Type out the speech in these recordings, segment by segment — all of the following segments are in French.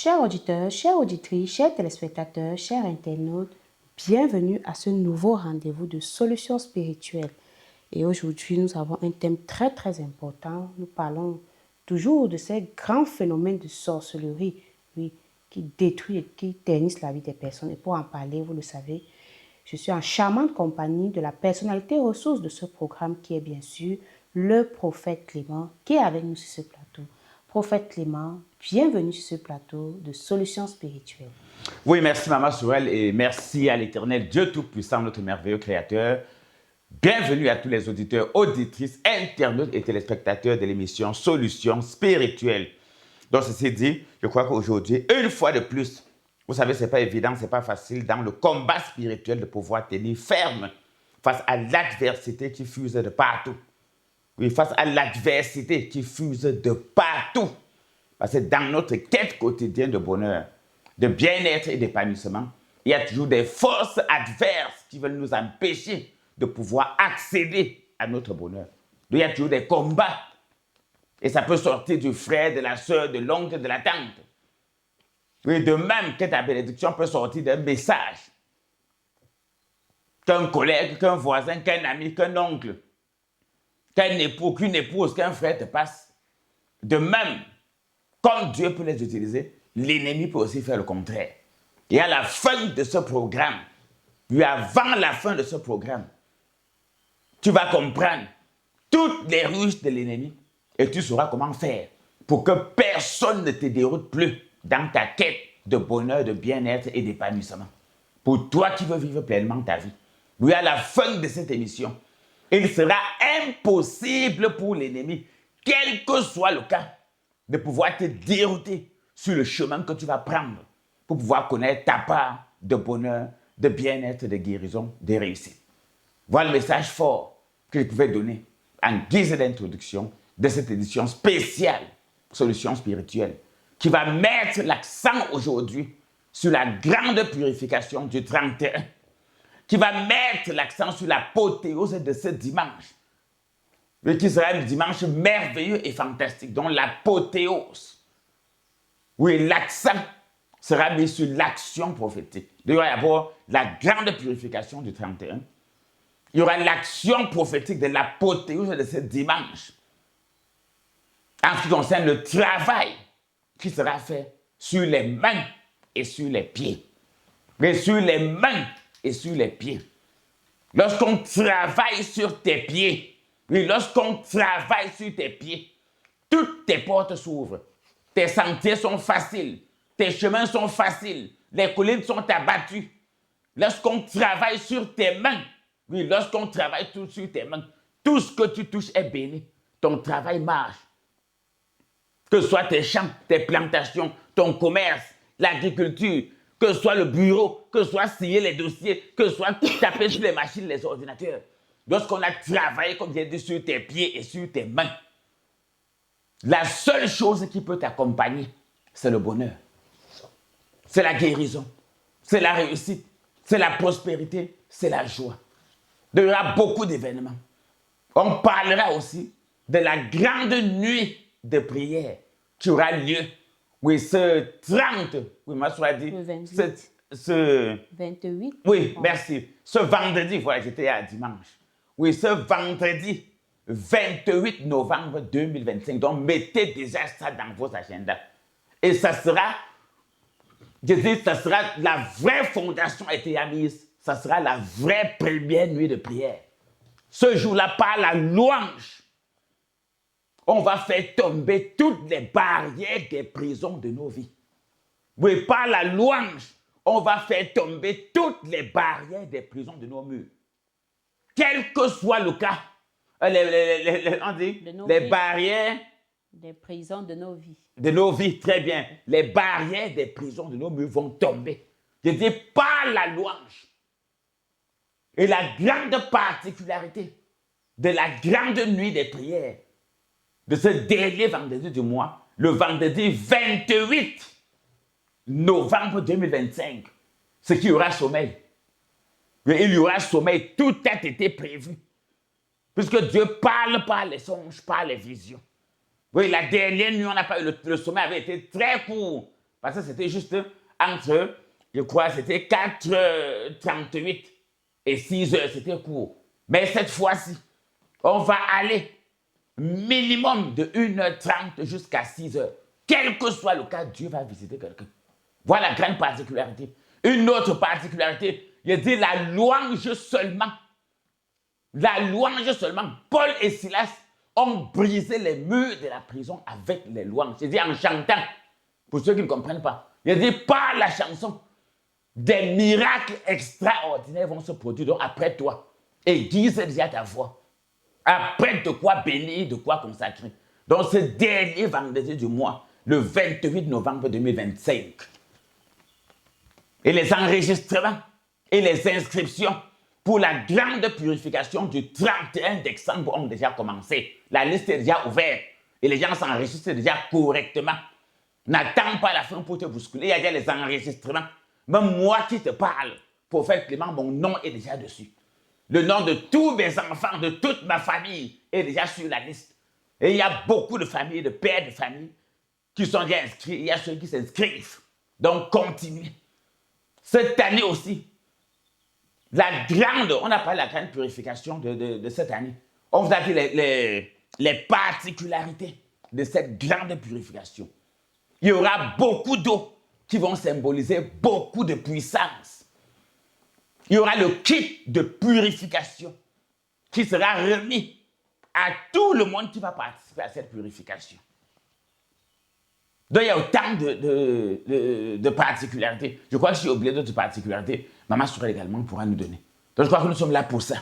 Chers auditeurs, chères auditrices, chers téléspectateurs, chers internautes, bienvenue à ce nouveau rendez-vous de solutions spirituelles. Et aujourd'hui, nous avons un thème très important. Nous parlons toujours de ces grands phénomènes de sorcellerie, oui, qui détruisent et qui ternissent la vie des personnes. Et pour en parler, vous le savez, je suis en charmante compagnie de la personnalité ressource de ce programme qui est bien sûr le prophète Clément, qui est avec nous sur ce plateau. Prophète Clément, bienvenue sur ce plateau de solutions spirituelles. Oui, merci Maman Sorel et merci à l'Éternel Dieu Tout-Puissant, notre merveilleux Créateur. Bienvenue à tous les auditeurs, auditrices, internautes et téléspectateurs de l'émission Solutions spirituelles. Donc, ceci dit, je crois qu'aujourd'hui, une fois de plus, vous savez, ce n'est pas évident, ce n'est pas facile dans le combat spirituel de pouvoir tenir ferme face à l'adversité qui fuse de partout. Oui, face à l'adversité qui fuse de partout. Parce que dans notre quête quotidienne de bonheur, de bien-être et d'épanouissement, il y a toujours des forces adverses qui veulent nous empêcher de pouvoir accéder à notre bonheur. Il y a toujours des combats. Et ça peut sortir du frère, de la sœur, de l'oncle, de la tante. Oui, de même que ta bénédiction peut sortir d'un message. Qu'un collègue, qu'un voisin, qu'un ami, qu'un oncle, qu'un époux, qu'une épouse, qu'un frère te passe. De même, comme Dieu peut les utiliser, l'ennemi peut aussi faire le contraire. Et à la fin de ce programme, puis avant la fin de ce programme, tu vas comprendre toutes les ruses de l'ennemi et tu sauras comment faire pour que personne ne te déroute plus dans ta quête de bonheur, de bien-être et d'épanouissement. Pour toi qui veux vivre pleinement ta vie. Oui, à la fin de cette émission, il sera impossible pour l'ennemi, quel que soit le cas, de pouvoir te dérouter sur le chemin que tu vas prendre pour pouvoir connaître ta part de bonheur, de bien-être, de guérison, de réussite. Voilà le message fort que je pouvais donner en guise d'introduction de cette édition spéciale Solutions spirituelles qui va mettre l'accent aujourd'hui sur la grande purification du 31, qui va mettre l'accent sur l'apothéose de ce dimanche, qui sera un dimanche merveilleux et fantastique, dont l'apothéose. Oui, l'accent sera mis sur l'action prophétique. Il y aura d'abord la grande purification du 31. Il y aura l'action prophétique de l'apothéose de ce dimanche. En ce qui concerne le travail qui sera fait sur les mains et sur les pieds. Mais sur les mains et sur les pieds. Lorsqu'on travaille sur tes pieds, oui, lorsqu'on travaille sur tes pieds, toutes tes portes s'ouvrent. Tes sentiers sont faciles. Tes chemins sont faciles. Les collines sont abattues. Lorsqu'on travaille sur tes mains, oui, lorsqu'on travaille sur tes mains, tout ce que tu touches est béni. Ton travail marche. Que ce soit tes champs, tes plantations, ton commerce, l'agriculture, que ce soit le bureau, que ce soit scier les dossiers, que ce soit taper sur les machines, les ordinateurs. Lorsqu'on a travaillé, comme j'ai dit, sur tes pieds et sur tes mains, la seule chose qui peut t'accompagner, c'est le bonheur. C'est la guérison. C'est la réussite. C'est la prospérité. C'est la joie. Il y aura beaucoup d'événements. On parlera aussi de la grande nuit de prière qui aura lieu, oui, ce 30, oui, moi, je dit, le 28. ce 28. oui, merci. Ce vendredi, voilà, j'étais à dimanche. Oui, ce vendredi 28 novembre 2025. Donc, mettez déjà ça dans vos agendas. Et ça sera, je dis, ça sera la vraie fondation a été mise. Ça sera la vraie première nuit de prière. Ce jour-là, par la louange, on va faire tomber toutes les barrières des prisons de nos vies. Oui, par la louange, on va faire tomber toutes les barrières des prisons de nos murs. Quel que soit le cas, on dit, les barrières des prisons de nos vies. De nos vies, très bien. Les barrières des prisons de nos murs vont tomber. Je dis par la louange. Et la grande particularité de la grande nuit des prières, de ce dernier vendredi du mois, le vendredi 28 novembre 2025, c'est qu'il y aura sommeil. Il y aura sommeil, tout a été prévu. Puisque Dieu parle par les songes, par les visions. Oui, la dernière nuit, on n'a pas eu le sommeil avait été très court. Parce que c'était juste entre, je crois, c'était 4h38 et 6h, c'était court. Mais cette fois-ci, on va aller minimum de 1h30 jusqu'à 6h. Quel que soit le cas, Dieu va visiter quelqu'un. Voilà la grande particularité. Une autre particularité, il dit la louange seulement. La louange seulement. Paul et Silas ont brisé les murs de la prison avec les louanges. C'est-à-dire en chantant. Pour ceux qui ne comprennent pas. Il dit par la chanson, des miracles extraordinaires vont se produire donc après toi. Aiguise déjà ta voix. Après de quoi bénir, de quoi consacrer. Donc ce dernier vendredi du mois, le 28 novembre 2025. Et les enregistrements et les inscriptions pour la grande purification du 31 décembre ont déjà commencé. La liste est déjà ouverte et les gens s'enregistrent déjà correctement. N'attends pas la fin pour te bousculer, il y a déjà les enregistrements. Même moi qui te parle, prophète Clément, mon nom est déjà dessus. Le nom de tous mes enfants, de toute ma famille est déjà sur la liste. Et il y a beaucoup de familles, de pères de famille qui sont déjà inscrits. Il y a ceux qui s'inscrivent. Donc, continuez. Cette année aussi, on n'a pas la grande purification de cette année. On vous a dit les particularités de cette grande purification. Il y aura beaucoup d'eau qui vont symboliser beaucoup de puissance. Il y aura le kit de purification qui sera remis à tout le monde qui va participer à cette purification. Donc, il y a autant de particularités. Je crois que si j'ai oublié d'autres particularités, Maman Sorel également pourra nous donner. Donc, je crois que nous sommes là pour ça.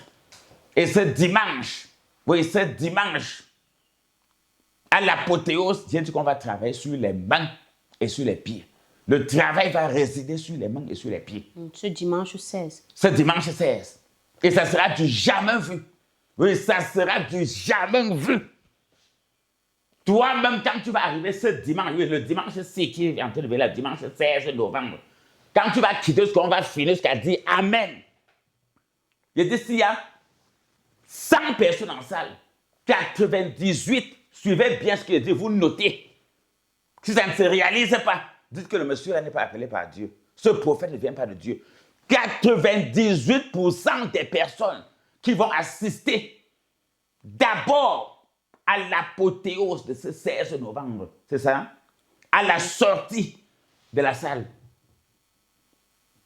Et ce dimanche, à l'apothéose, Dieu dit qu'on va travailler sur les mains et sur les pieds. Le travail va résider sur les mains et sur les pieds. Ce dimanche 16. Ce dimanche 16. Et ça sera du jamais vu. Oui, ça sera du jamais vu. Toi-même, quand tu vas arriver ce dimanche, oui, le dimanche 6 qui est en train de venir, le dimanche 16 novembre, quand tu vas quitter ce qu'on va finir, jusqu'à dire Amen. Il dit, s'il y a 100 personnes en salle, 98, suivez bien ce qu'il dit, vous notez. Si ça ne se réalise pas, dites que le monsieur n'est pas appelé par Dieu. Ce prophète ne vient pas de Dieu. 98% des personnes qui vont assister d'abord à l'apothéose de ce 16 novembre, c'est ça? À la sortie de la salle.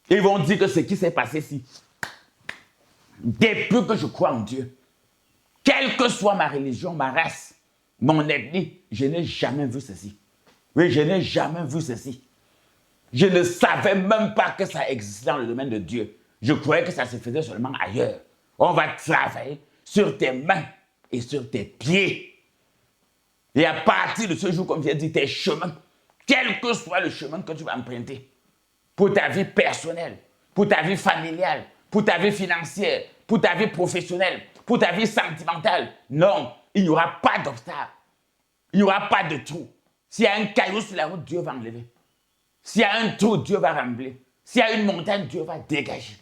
Ils vont dire que ce qui s'est passé ici, depuis que je crois en Dieu, quelle que soit ma religion, ma race, mon ethnie, je n'ai jamais vu ceci. Oui, je n'ai jamais vu ceci. Je ne savais même pas que ça existait dans le domaine de Dieu. Je croyais que ça se faisait seulement ailleurs. On va travailler sur tes mains et sur tes pieds. Et à partir de ce jour, comme je l'ai dit, tes chemins, quel que soit le chemin que tu vas emprunter, pour ta vie personnelle, pour ta vie familiale, pour ta vie financière, pour ta vie professionnelle, pour ta vie sentimentale, non, il n'y aura pas d'obstacle. Il n'y aura pas de trou. S'il y a un caillou sur la route, Dieu va enlever. S'il y a un trou, Dieu va rembler. S'il y a une montagne, Dieu va dégager.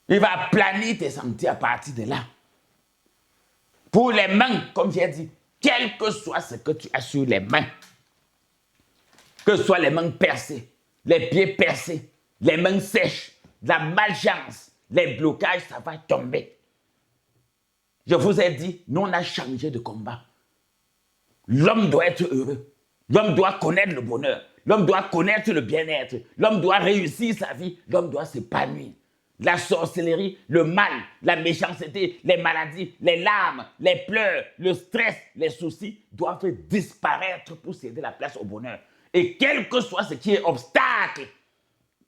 Il va planir tes sentiers à partir de là. Pour les mains, comme j'ai dit, quel que soit ce que tu as sur les mains, que ce soit les mains percées, les pieds percés, les mains sèches, la malchance, les blocages, ça va tomber. Je vous ai dit, nous on a changé de combat. L'homme doit être heureux. L'homme doit connaître le bonheur. L'homme doit connaître le bien-être. L'homme doit réussir sa vie. L'homme doit s'épanouir. La sorcellerie, le mal, la méchanceté, les maladies, les larmes, les pleurs, le stress, les soucis doivent disparaître pour céder la place au bonheur. Et quel que soit ce qui est obstacle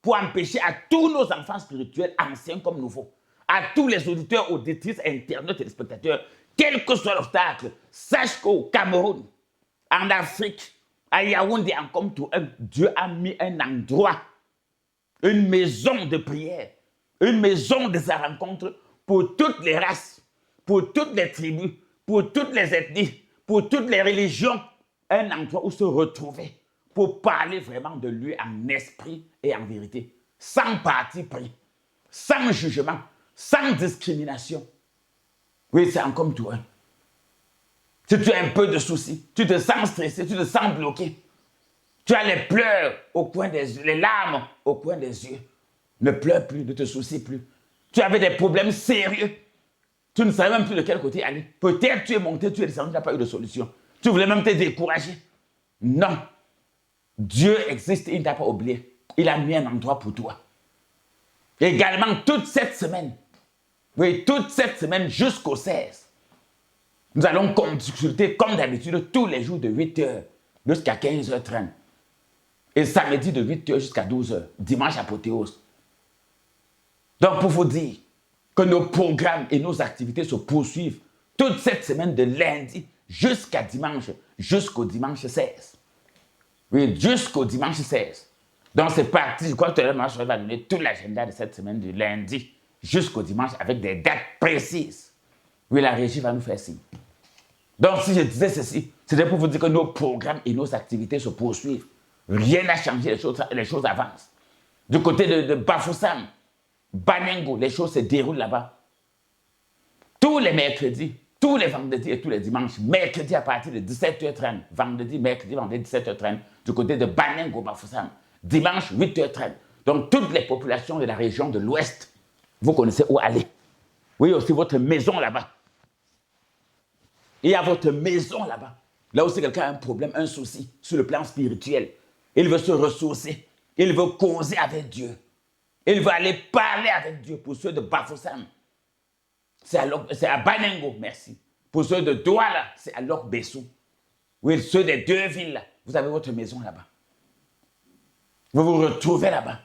pour empêcher à tous nos enfants spirituels, anciens comme nouveaux, à tous les auditeurs, auditrices, internautes, téléspectateurs, quel que soit l'obstacle, sache qu'au Cameroun, en Afrique, à Yaoundé, en Komtou, Dieu a mis un endroit, une maison de prière, une maison de sa rencontre pour toutes les races, pour toutes les tribus, pour toutes les ethnies, pour toutes les religions, un endroit où se retrouver pour parler vraiment de lui en esprit et en vérité, sans parti pris, sans jugement, sans discrimination. Oui, c'est en comme toi. Si tu as un peu de soucis, tu te sens stressé, tu te sens bloqué, Tu as les pleurs au coin des yeux, les larmes au coin des yeux. Ne pleure plus, ne te soucie plus. Tu avais des problèmes sérieux. Tu ne savais même plus de quel côté aller. Peut-être tu es monté, tu es descendu, tu n'as pas eu de solution. Tu voulais même te décourager. Non. Dieu existe, il ne t'a pas oublié. Il a mis un endroit pour toi. Également, toute cette semaine, oui, toute cette semaine jusqu'au 16, nous allons consulter comme d'habitude tous les jours de 8h jusqu'à 15h30. Et samedi de 8h jusqu'à 12h, dimanche apothéose. Donc, pour vous dire que nos programmes et nos activités se poursuivent toute cette semaine de lundi jusqu'à dimanche, jusqu'au dimanche 16. Oui, jusqu'au dimanche 16. Donc, c'est parti. Je crois que je vais donner tout l'agenda de cette semaine du lundi jusqu'au dimanche avec des dates précises. Oui, la régie va nous faire signe. Donc, si je disais ceci, c'était pour vous dire que nos programmes et nos activités se poursuivent. Rien n'a changé, les choses avancent. Du côté de Bafoussam, Banengo, les choses se déroulent là-bas. Tous les mercredis, tous les vendredis et tous les dimanches, mercredi à partir de 17h30, vendredi, 17h30, du côté de Banengo, Bafoussam, dimanche, 8h30. Donc, toutes les populations de la région de l'Ouest, vous connaissez où aller. Oui, aussi votre maison là-bas. Il y a votre maison là-bas. Là aussi, quelqu'un a un problème, un souci sur le plan spirituel. Il veut se ressourcer. Il veut causer avec Dieu. Il veut aller parler avec Dieu. Pour ceux de Bafoussam, c'est à Banengo, merci. Pour ceux de Douala, c'est à Lok-Bessou. Oui, ceux des deux villes, là, vous avez votre maison là-bas. Vous vous retrouvez là-bas.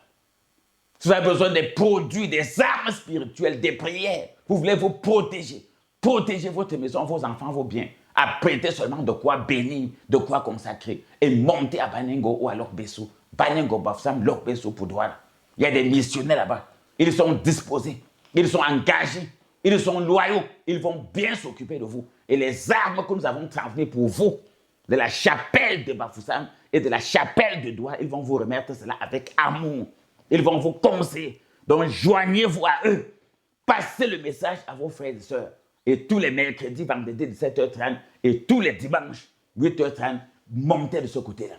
Si vous avez besoin des produits, des armes spirituelles, des prières, vous voulez vous protéger. Protégez votre maison, vos enfants, vos biens. Apprêtez seulement de quoi bénir, de quoi consacrer. Et montez à Banengo ou à Lok-Bessou. Banengo, Bafoussam, Lok-Bessou pour Douala. Il y a des missionnaires là-bas. Ils sont disposés. Ils sont engagés. Ils sont loyaux. Ils vont bien s'occuper de vous. Et les armes que nous avons transmises pour vous, de la chapelle de Bafoussam et de la chapelle de Douala, ils vont vous remettre cela avec amour. Ils vont vous conseiller. Donc, joignez-vous à eux. Passez le message à vos frères et sœurs. Et tous les mercredis, vendredis, 17h30 et tous les dimanches, 8h30, montez de ce côté-là.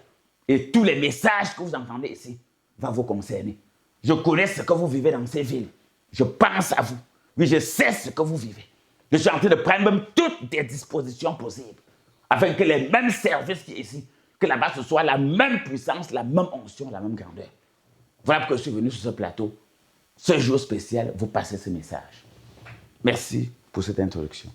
Et tous les messages que vous entendez ici vont vous concerner. Je connais ce que vous vivez dans ces villes. Je pense à vous. Oui, je sais ce que vous vivez. Je suis en train de prendre même toutes les dispositions possibles afin que les mêmes services qui sont ici, que là-bas ce soit la même puissance, la même onction, la même grandeur. Voilà pourquoi je suis venu sur ce plateau. Ce jour spécial, vous passez ce message. Merci pour cette introduction.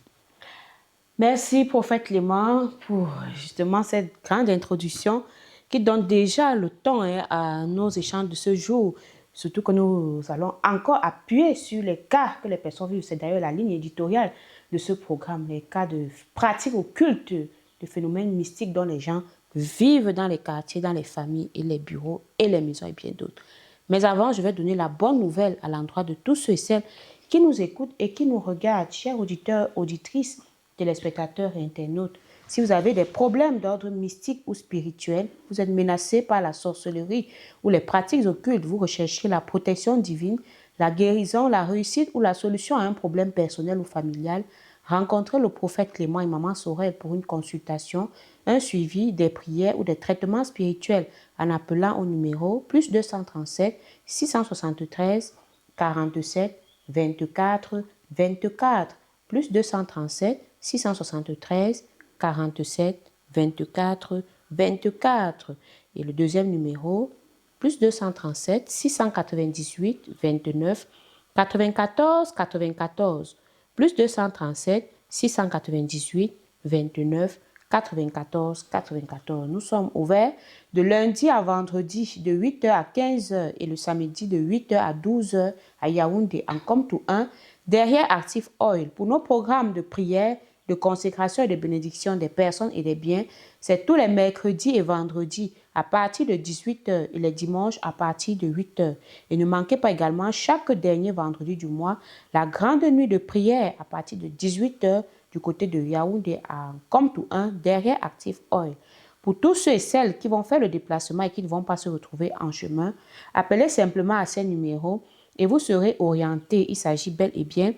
Merci, prophète Clément, pour justement cette grande introduction qui donne déjà le temps à nos échanges de ce jour. Surtout que nous allons encore appuyer sur les cas que les personnes vivent. C'est d'ailleurs la ligne éditoriale de ce programme, les cas de pratiques occultes, de phénomènes mystiques dont les gens vivent dans les quartiers, dans les familles et les bureaux et les maisons et bien d'autres. Mais avant, je vais donner la bonne nouvelle à l'endroit de tous ceux et celles qui nous écoutent et qui nous regardent, chers auditeurs, auditrices, téléspectateurs et internautes. Si vous avez des problèmes d'ordre mystique ou spirituel, vous êtes menacé par la sorcellerie ou les pratiques occultes, vous recherchez la protection divine, la guérison, la réussite ou la solution à un problème personnel ou familial, rencontrez le prophète Clément et Maman Sorel pour une consultation, un suivi, des prières ou des traitements spirituels en appelant au numéro +237 673 47 24 24 +237 673 47 24 24 et le deuxième numéro +237 698 29 94 94 +237 698 29 94 94. Nous sommes ouverts de lundi à vendredi de 8h à 15h et le samedi de 8h à 12h à Yaoundé en Komtou 1 derrière Active Oil. Pour nos programmes de prière, de consécration et de bénédiction des personnes et des biens, c'est tous les mercredis et vendredis à partir de 18h et les dimanches à partir de 8h. Et ne manquez pas également chaque dernier vendredi du mois la grande nuit de prière à partir de 18h du côté de Yaoundé à Komtou 1 derrière Active Oil. Pour tous ceux et celles qui vont faire le déplacement et qui ne vont pas se retrouver en chemin, appelez simplement à ces numéros et vous serez orienté. Il s'agit bel et bien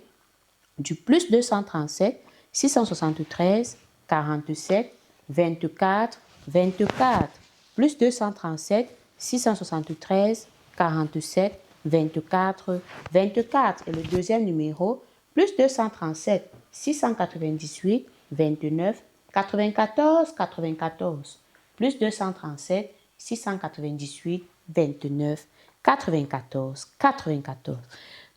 du +237 673 47 24 24 plus 237 673 47 24 24. Et le deuxième numéro, plus 237 698 29 94 94. Plus 237 698 29 94 94.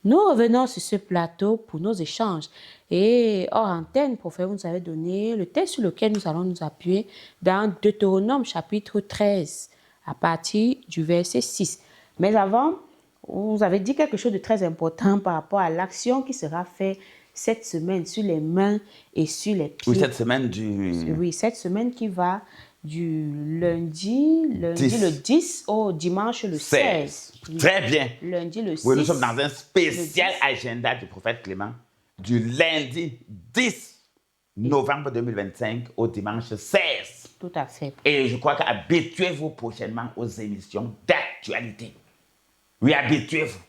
Nous revenons sur ce plateau pour nos échanges. Et hors antenne, prophète, vous nous avez donné le texte sur lequel nous allons nous appuyer dans Deutéronome chapitre 13, à partir du verset 6. Mais avant, vous avez dit quelque chose de très important par rapport à l'action qui sera faite cette semaine sur les mains et sur les pieds. Oui, cette semaine du... Oui, cette semaine qui va du lundi le 10 au dimanche le 16. Oui. Très bien. Lundi le 6. Oui, nous sommes dans un spécial agenda du prophète Clément du lundi 10 novembre 2025 au dimanche 16. Tout à fait. Et je crois qu'habituez-vous prochainement aux émissions d'actualité. Oui, habituez-vous.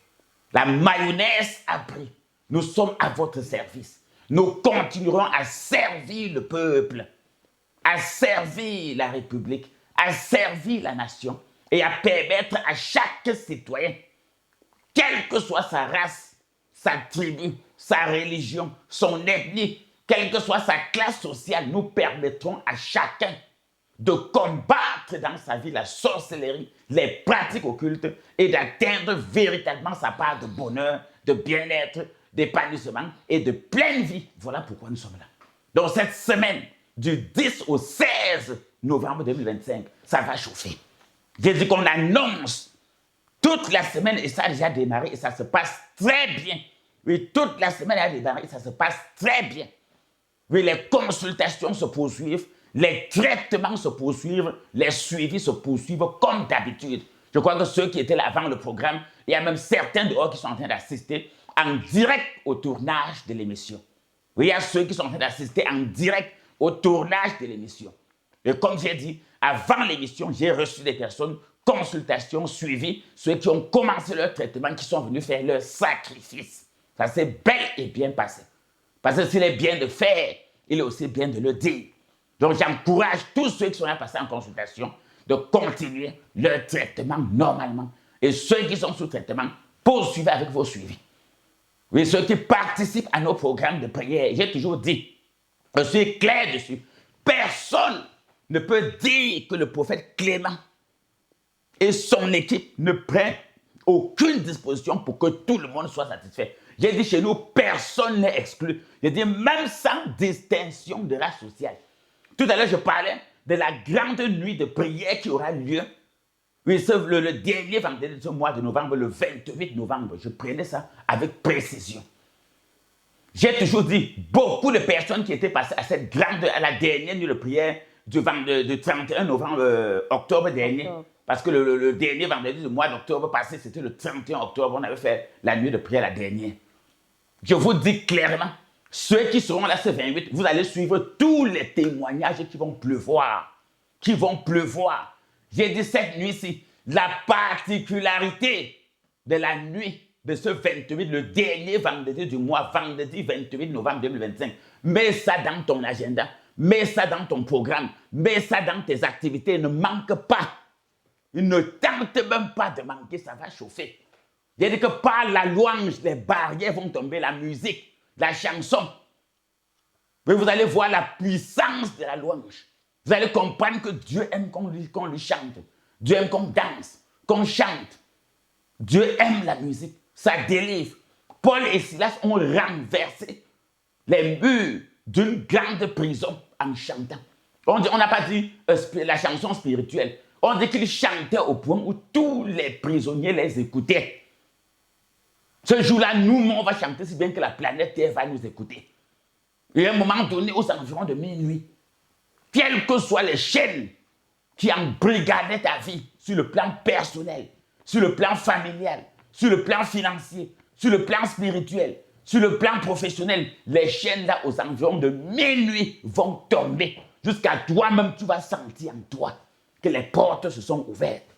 La mayonnaise a pris. Nous sommes à votre service. Nous continuerons à servir le peuple, à servir la République, à servir la nation et à permettre à chaque citoyen, quelle que soit sa race, sa tribu, sa religion, son ethnie, quelle que soit sa classe sociale, nous permettrons à chacun de combattre dans sa vie la sorcellerie, les pratiques occultes et d'atteindre véritablement sa part de bonheur, de bien-être, d'épanouissement et de pleine vie. Voilà pourquoi nous sommes là. Donc cette semaine, du 10 au 16 novembre 2025, ça va chauffer. J'ai dit qu'on annonce toute la semaine et ça a déjà démarré et ça se passe très bien. Oui, toute la semaine a démarré et ça se passe très bien. Oui, les consultations se poursuivent, les traitements se poursuivent, les suivis se poursuivent comme d'habitude. Je crois que ceux qui étaient là avant le programme, il y a même certains dehors qui sont en train d'assister en direct au tournage de l'émission. Oui, il y a ceux qui sont en train d'assister en direct au tournage de l'émission. Et comme j'ai dit, avant l'émission, j'ai reçu des personnes, consultations, suivies, ceux qui ont commencé leur traitement, qui sont venus faire leur sacrifice. Ça s'est bel et bien passé. Parce que s'il est bien de faire, il est aussi bien de le dire. Donc j'encourage tous ceux qui sont là passés en consultation de continuer leur traitement normalement. Et ceux qui sont sous traitement, poursuivez avec vos suivis. Oui, ceux qui participent à nos programmes de prière, j'ai toujours dit, je suis clair dessus, personne ne peut dire que le prophète Clément et son équipe ne prennent aucune disposition pour que tout le monde soit satisfait. J'ai dit chez nous, personne n'est exclu. J'ai dit même sans distinction de race sociale. Tout à l'heure, je parlais de la grande nuit de prière qui aura lieu. Oui, le dernier vendredi de ce mois de novembre, le 28 novembre. Je prenais ça avec précision. J'ai toujours dit, beaucoup de personnes qui étaient passées à la dernière nuit de prière du 31 novembre, octobre dernier, parce que le dernier vendredi du mois d'octobre passé, c'était le 31 octobre, on avait fait la nuit de prière la dernière. Je vous dis clairement, ceux qui seront là ce 28, vous allez suivre tous les témoignages qui vont pleuvoir. Qui vont pleuvoir. J'ai dit cette nuit-ci, la particularité de la nuit de ce 28, le dernier vendredi du mois, vendredi 28 novembre 2025. Mets ça dans ton agenda, mets ça dans ton programme, mets ça dans tes activités, ne manque pas. Ne tente même pas de manquer, ça va chauffer. J'ai dit que par la louange, les barrières vont tomber, la musique, la chanson. Mais vous allez voir la puissance de la louange. Vous allez comprendre que Dieu aime qu'on lui chante. Dieu aime qu'on danse, qu'on chante. Dieu aime la musique, ça délivre. Paul et Silas ont renversé les murs d'une grande prison en chantant. On n'a pas dit la chanson spirituelle. On dit qu'ils chantaient au point où tous les prisonniers les écoutaient. Ce jour-là, nous, on va chanter si bien que la planète Terre va nous écouter. Et à un moment donné, aux environs de minuit, quelles que soient les chaînes qui embrigadaient ta vie sur le plan personnel, sur le plan familial, sur le plan financier, sur le plan spirituel, sur le plan professionnel, les chaînes là aux environs de minuit vont tomber. Jusqu'à toi-même, tu vas sentir en toi que les portes se sont ouvertes,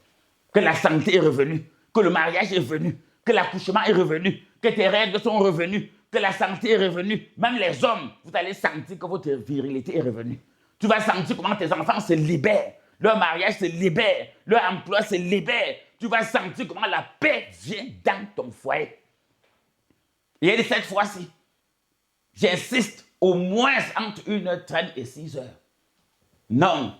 que la santé est revenue, que le mariage est venu, que l'accouchement est revenu, que tes règles sont revenues, que la santé est revenue. Même les hommes, vous allez sentir que votre virilité est revenue. Tu vas sentir comment tes enfants se libèrent. leur mariage se libère, leur emploi se libère. Tu vas sentir comment la paix vient dans ton foyer. Et elle dit cette fois-ci, j'insiste, au moins entre 1h30 et 6h. Non,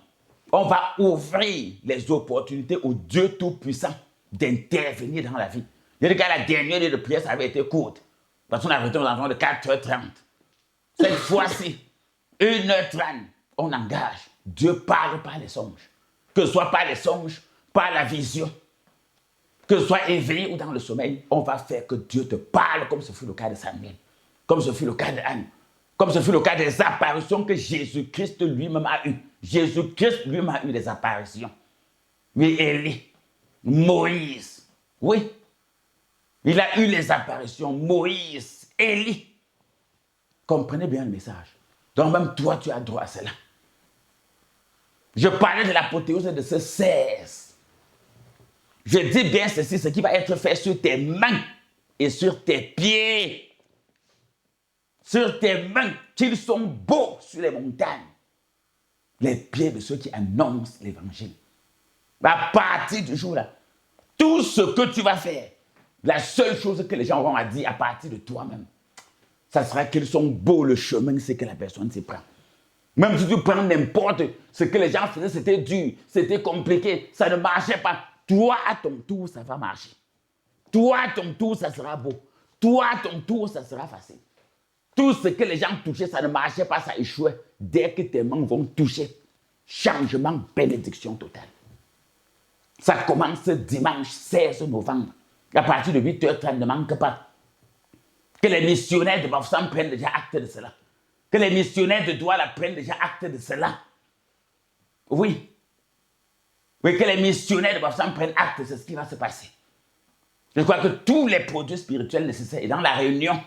on va ouvrir les opportunités au Dieu Tout-Puissant d'intervenir dans la vie. Je dis qu'à la dernière nuit de prière, ça avait été courte. Parce qu'on a arrêté aux environs de 4h30. Cette fois-ci, 1h30, on engage. Dieu parle par les songes. Que ce soit par les songes, par la vision, que ce soit éveillé ou dans le sommeil, on va faire que Dieu te parle comme ce fut le cas de Samuel, comme ce fut le cas d'Anne, comme ce fut le cas des apparitions que Jésus-Christ lui-même a eues. Jésus-Christ lui-même a eu des apparitions. Oui, Élie, Moïse, oui. Il a eu les apparitions, Moïse, Élie. Comprenez bien le message. Donc même toi, tu as droit à cela. Je parlais de l'apothéose de ce 16. Je dis bien ceci, ce qui va être fait sur tes mains et sur tes pieds. Sur tes mains, qu'ils sont beaux sur les montagnes. Les pieds de ceux qui annoncent l'évangile. À partir du jour-là, tout ce que tu vas faire, la seule chose que les gens auront à dire à partir de toi-même, ça sera qu'ils sont beaux le chemin, c'est que la personne s'y prend. Même si tu prends n'importe ce que les gens faisaient, c'était dur, c'était compliqué, ça ne marchait pas. Toi, à ton tour, ça va marcher. Toi, à ton tour, ça sera beau. Toi, à ton tour, ça sera facile. Tout ce que les gens touchaient, ça ne marchait pas, ça échouait. Dès que tes mains vont toucher, changement, bénédiction totale. Ça commence dimanche 16 novembre. À partir de 8h30, ne manque pas. Que les missionnaires de Bafoussam prennent déjà acte de cela. Que les missionnaires de Douala prennent déjà acte de cela. Oui. Oui, que les missionnaires de Bafoussam prennent acte, c'est ce qui va se passer. Je crois que tous les produits spirituels nécessaires, et dans la réunion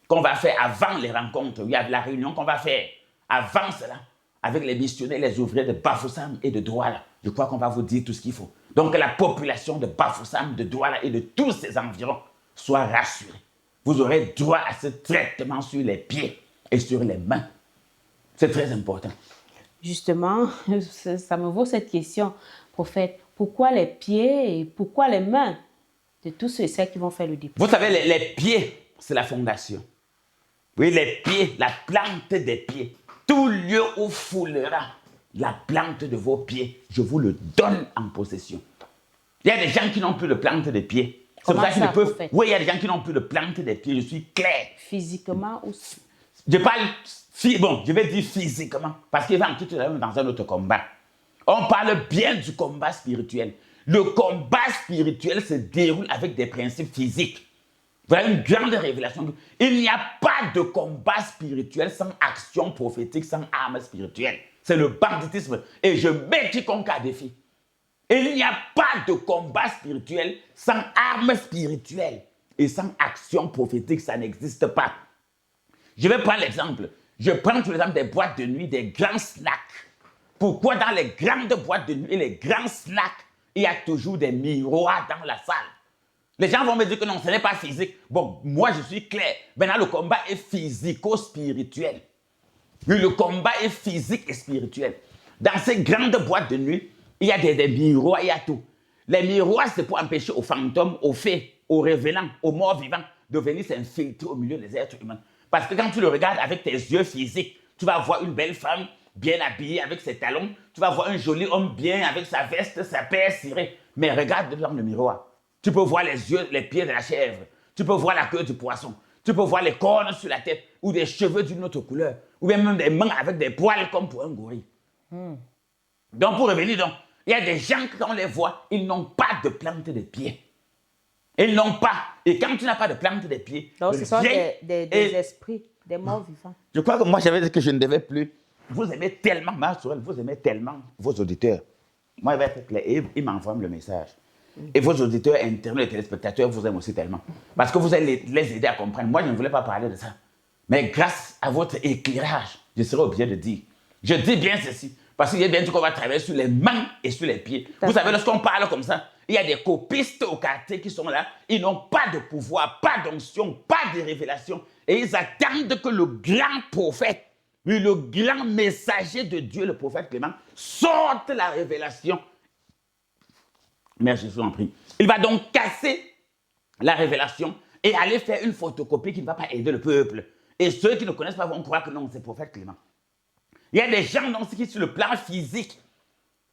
qu'on va faire avant les rencontres, oui, la réunion qu'on va faire avant cela, avec les missionnaires, les ouvriers de Bafoussam et de Douala, je crois qu'on va vous dire tout ce qu'il faut. Donc que la population de Bafoussam, de Douala et de tous ces environs soit rassurée. Vous aurez droit à ce traitement sur les pieds et sur les mains. C'est très important. Justement, ça me vaut cette question, prophète. Pourquoi les pieds et pourquoi les mains de tous ceux et celles qui vont faire le dépôt? Vous savez, les pieds, c'est la fondation. Oui, les pieds, la plante des pieds. Tout lieu où foulera la plante de vos pieds, je vous le donne en possession. Il y a des gens qui n'ont plus de plante des pieds. C'est pour ça qu'ils ne peuvent. Oui, il y a des gens qui n'ont plus de plante des pieds. Je suis clair. Physiquement aussi. Je parle. Bon, je vais dire physiquement. Parce qu'il va entrer tout à l'heure dans un autre combat. On parle bien du combat spirituel. Le combat spirituel se déroule avec des principes physiques. Voilà une grande révélation. Il n'y a pas de combat spirituel sans action prophétique, sans arme spirituelle. C'est le banditisme. Et je mets quiconque à défi. Il n'y a pas de combat spirituel sans arme spirituelle. Et sans action prophétique, ça n'existe pas. Je vais prendre l'exemple. Je prends tout l'exemple des boîtes de nuit, des grands snacks. Pourquoi dans les grandes boîtes de nuit et les grands snacks, il y a toujours des miroirs dans la salle? Les gens vont me dire que non, ce n'est pas physique. Bon, moi je suis clair. Maintenant, le combat est physico-spirituel. Oui, le combat est physique et spirituel. Dans ces grandes boîtes de nuit, il y a des miroirs, il y a tout. Les miroirs, c'est pour empêcher aux fantômes, aux fées, aux revenants, aux morts vivants de venir s'infiltrer au milieu des êtres humains. Parce que quand tu le regardes avec tes yeux physiques, tu vas voir une belle femme bien habillée avec ses talons. Tu vas voir un joli homme bien avec sa veste, sa paire cirée. Mais regarde dans le miroir. Tu peux voir les yeux, les pieds de la chèvre. Tu peux voir la queue du poisson. Tu peux voir les cornes sur la tête ou des cheveux d'une autre couleur. Ou bien même des mains avec des poils comme pour un gorille. Donc pour revenir, donc, il y a des gens que quand on les voit, ils n'ont pas de plante de pied. Ils n'ont pas. Et quand tu n'as pas de plante de pied... Donc ce sont des esprits, des morts vivants. Je crois que moi j'avais dit que je ne devais plus. Vous aimez tellement, vous aimez tellement vos auditeurs. Moi, il va être clair. Et ils m'envoient le message. Et vos auditeurs internes, les téléspectateurs, vous aiment aussi tellement. Parce que vous allez les aider à comprendre. Moi, je ne voulais pas parler de ça. Mais grâce à votre éclairage, je serai obligé de dire. Je dis bien ceci. Parce qu'il y a bien dit qu'on va travailler sur les mains et sur les pieds. Vous savez, lorsqu'on parle comme ça, il y a des copistes au quartier qui sont là. Ils n'ont pas de pouvoir, pas d'onction, pas de révélation. Et ils attendent que le grand prophète oui, le grand messager de Dieu, le prophète Clément, sorte la révélation. Merci, je vous en prie. Il va donc casser la révélation et aller faire une photocopie qui ne va pas aider le peuple. Et ceux qui ne connaissent pas vont croire que non, c'est le prophète Clément. Il y a des gens donc, qui, sur le plan physique,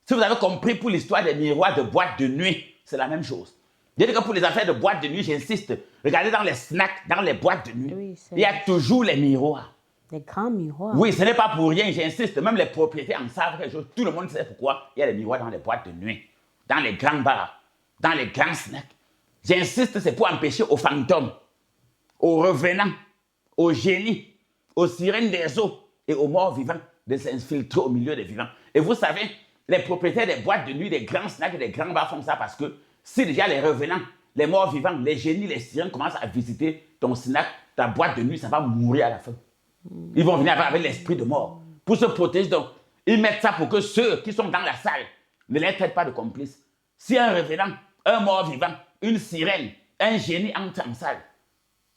si vous avez compris pour l'histoire des miroirs de boîte de nuit, c'est la même chose. Je dis que pour les affaires de boîte de nuit, j'insiste, regardez dans les snacks, dans les boîtes de nuit, Oui, il y a toujours les miroirs. Des grands miroirs. Oui, ce n'est pas pour rien, j'insiste, même les propriétaires en savent quelque chose. Tout le monde sait pourquoi il y a des miroirs dans les boîtes de nuit, dans les grands bars, dans les grands snacks. J'insiste, c'est pour empêcher aux fantômes, aux revenants, aux génies, aux sirènes des eaux et aux morts vivants de s'infiltrer au milieu des vivants. Et vous savez, les propriétaires des boîtes de nuit, des grands snacks et des grands bars font ça parce que si déjà les revenants, les morts vivants, les génies, les sirènes commencent à visiter ton snack, ta boîte de nuit, ça va mourir à la fin. Ils vont venir avec l'esprit de mort. Pour se protéger, donc, ils mettent ça pour que ceux qui sont dans la salle ne les traitent pas de complices. Si un revenant, un mort vivant, une sirène, un génie entre en salle,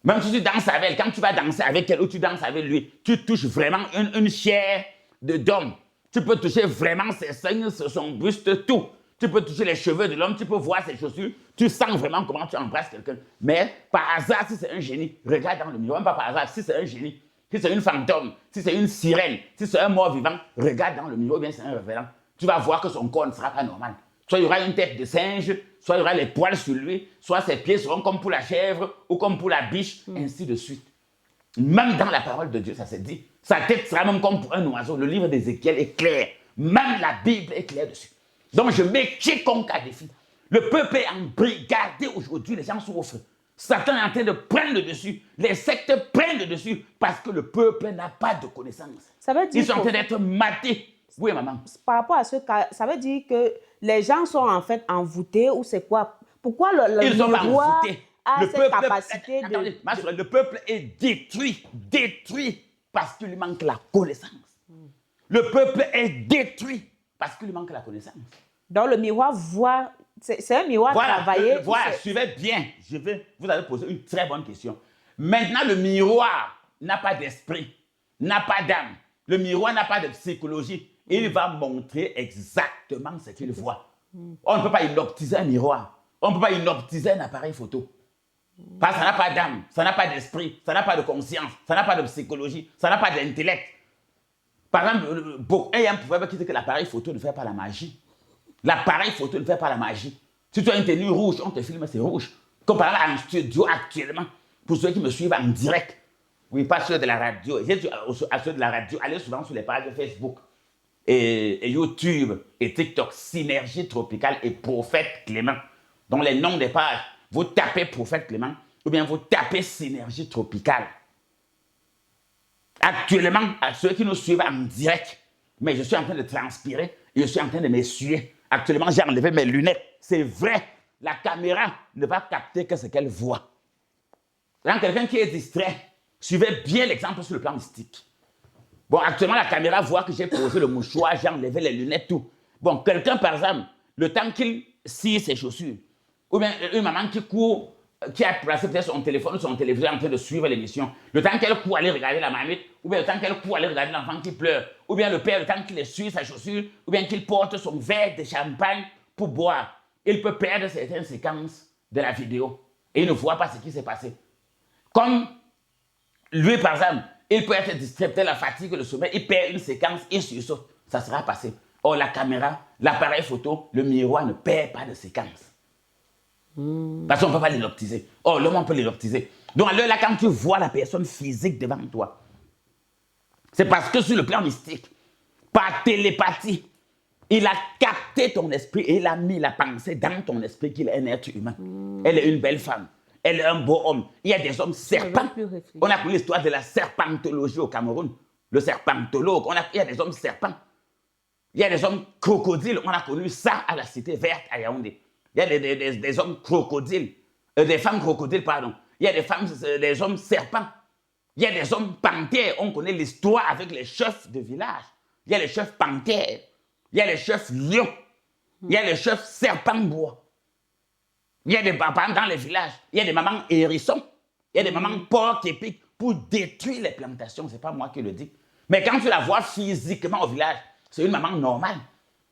même si tu danses avec elle, quand tu vas danser avec elle ou tu danses avec lui, tu touches vraiment une chair d'homme. Tu peux toucher vraiment ses seins, son buste, tout. Tu peux toucher les cheveux de l'homme, tu peux voir ses chaussures. Tu sens vraiment comment tu embrasses quelqu'un. Mais par hasard, si c'est un génie, regarde dans le miroir. Même pas par hasard, si c'est un génie, si c'est une fantôme, si c'est une sirène, si c'est un mort vivant, regarde dans le miroir, ou bien c'est un revenant. Tu vas voir que son corps ne sera pas normal. Soit il y aura une tête de singe, soit il y aura les poils sur lui, soit ses pieds seront comme pour la chèvre ou comme pour la biche, ainsi de suite. Même dans la parole de Dieu, ça s'est dit. Sa tête sera même comme pour un oiseau. Le livre d'Ézéchiel est clair. Même la Bible est claire dessus. Donc je mets quiconque à défi. Le peuple est en brigade aujourd'hui, les gens souffrent. Satan est en train de prendre le dessus. Les sectes prennent le dessus parce que le peuple n'a pas de connaissance. Ça veut dire Ils sont en train d'être matés. Oui, maman. Par rapport à ce cas, ça veut dire que les gens sont en fait envoûtés ou c'est quoi? Pourquoi le Ils sont miroir envoûtés. a Le cette peuple, capacité attendez, ma soeur, le peuple est détruit parce qu'il lui manque la connaissance. Le peuple est détruit parce qu'il lui manque la connaissance. Donc le miroir voit, c'est un miroir travaillé. Voilà, suivez bien. Vous allez poser une très bonne question. Maintenant, le miroir n'a pas d'esprit, n'a pas d'âme. Le miroir n'a pas de psychologie. Il va montrer exactement ce qu'il voit. On ne peut pas inoptiser un miroir. On ne peut pas inoptiser un appareil photo. Parce que ça n'a pas d'âme, ça n'a pas d'esprit, ça n'a pas de conscience, ça n'a pas de psychologie, ça n'a pas d'intellect. Par exemple, il y a un proverbe qui dit que l'appareil photo ne fait pas la magie. L'appareil photo ne fait pas la magie. Si tu as une tenue rouge, on te filme, c'est rouge. Comme par exemple en studio actuellement, pour ceux qui me suivent en direct. Oui, pas ceux de la radio. J'ai dit à ceux de la radio, allez souvent sur les pages de Facebook et YouTube et TikTok, Synergie Tropicale et Prophète Clément. Dans les noms des pages, vous tapez Prophète Clément ou bien vous tapez Synergie Tropicale. Actuellement, à ceux qui nous suivent en direct, mais je suis en train de transpirer et je suis en train de m'essuyer. Actuellement, j'ai enlevé mes lunettes. C'est vrai, la caméra ne va capter que ce qu'elle voit. Quand quelqu'un qui est distrait, suivez bien l'exemple sur le plan mystique. Bon, actuellement, la caméra voit que j'ai posé le mouchoir, j'ai enlevé les lunettes, tout. Bon, quelqu'un, par exemple, le temps qu'il scie ses chaussures, ou bien une maman qui court, qui a placé peut-être son téléphone ou son téléviseur en train de suivre l'émission, le temps qu'elle court aller regarder la mamie, ou bien le temps qu'elle court aller regarder l'enfant qui pleure, ou bien le père, le temps qu'il essuie sa chaussure, ou bien qu'il porte son verre de champagne pour boire, il peut perdre certaines séquences de la vidéo et il ne voit pas ce qui s'est passé. Comme lui, par exemple, il peut être distrait, peut-être la fatigue, le sommeil, il perd une séquence, il sursaute, ça sera passé. Or, la caméra, l'appareil photo, le miroir ne perd pas de séquence. Parce qu'on ne peut pas l'inoptiser. Oh, l'homme, on peut l'inoptiser. Donc, là, quand tu vois la personne physique devant toi, c'est parce que sur le plan mystique, par télépathie, il a capté ton esprit et il a mis la pensée dans ton esprit qu'il est un être humain. Elle est une belle femme. Elle est un beau homme. Il y a des hommes serpents. On a connu l'histoire de la serpentologie au Cameroun. Le serpentologue. Il y a des hommes serpents. Il y a des hommes crocodiles. On a connu ça à la cité verte à Yaoundé. Il y a des hommes crocodiles. Des femmes crocodiles, pardon. Il y a des hommes serpents. Il y a des hommes panthères. On connaît l'histoire avec les chefs de village. Il y a les chefs panthères. Il y a les chefs lions. Il y a les chefs serpents bois. Il y a des papas dans les villages. Il y a des mamans hérissons. Il y a des mamans porcs épiques pour détruire les plantations. Ce n'est pas moi qui le dis. Mais quand tu la vois physiquement au village, c'est une maman normale.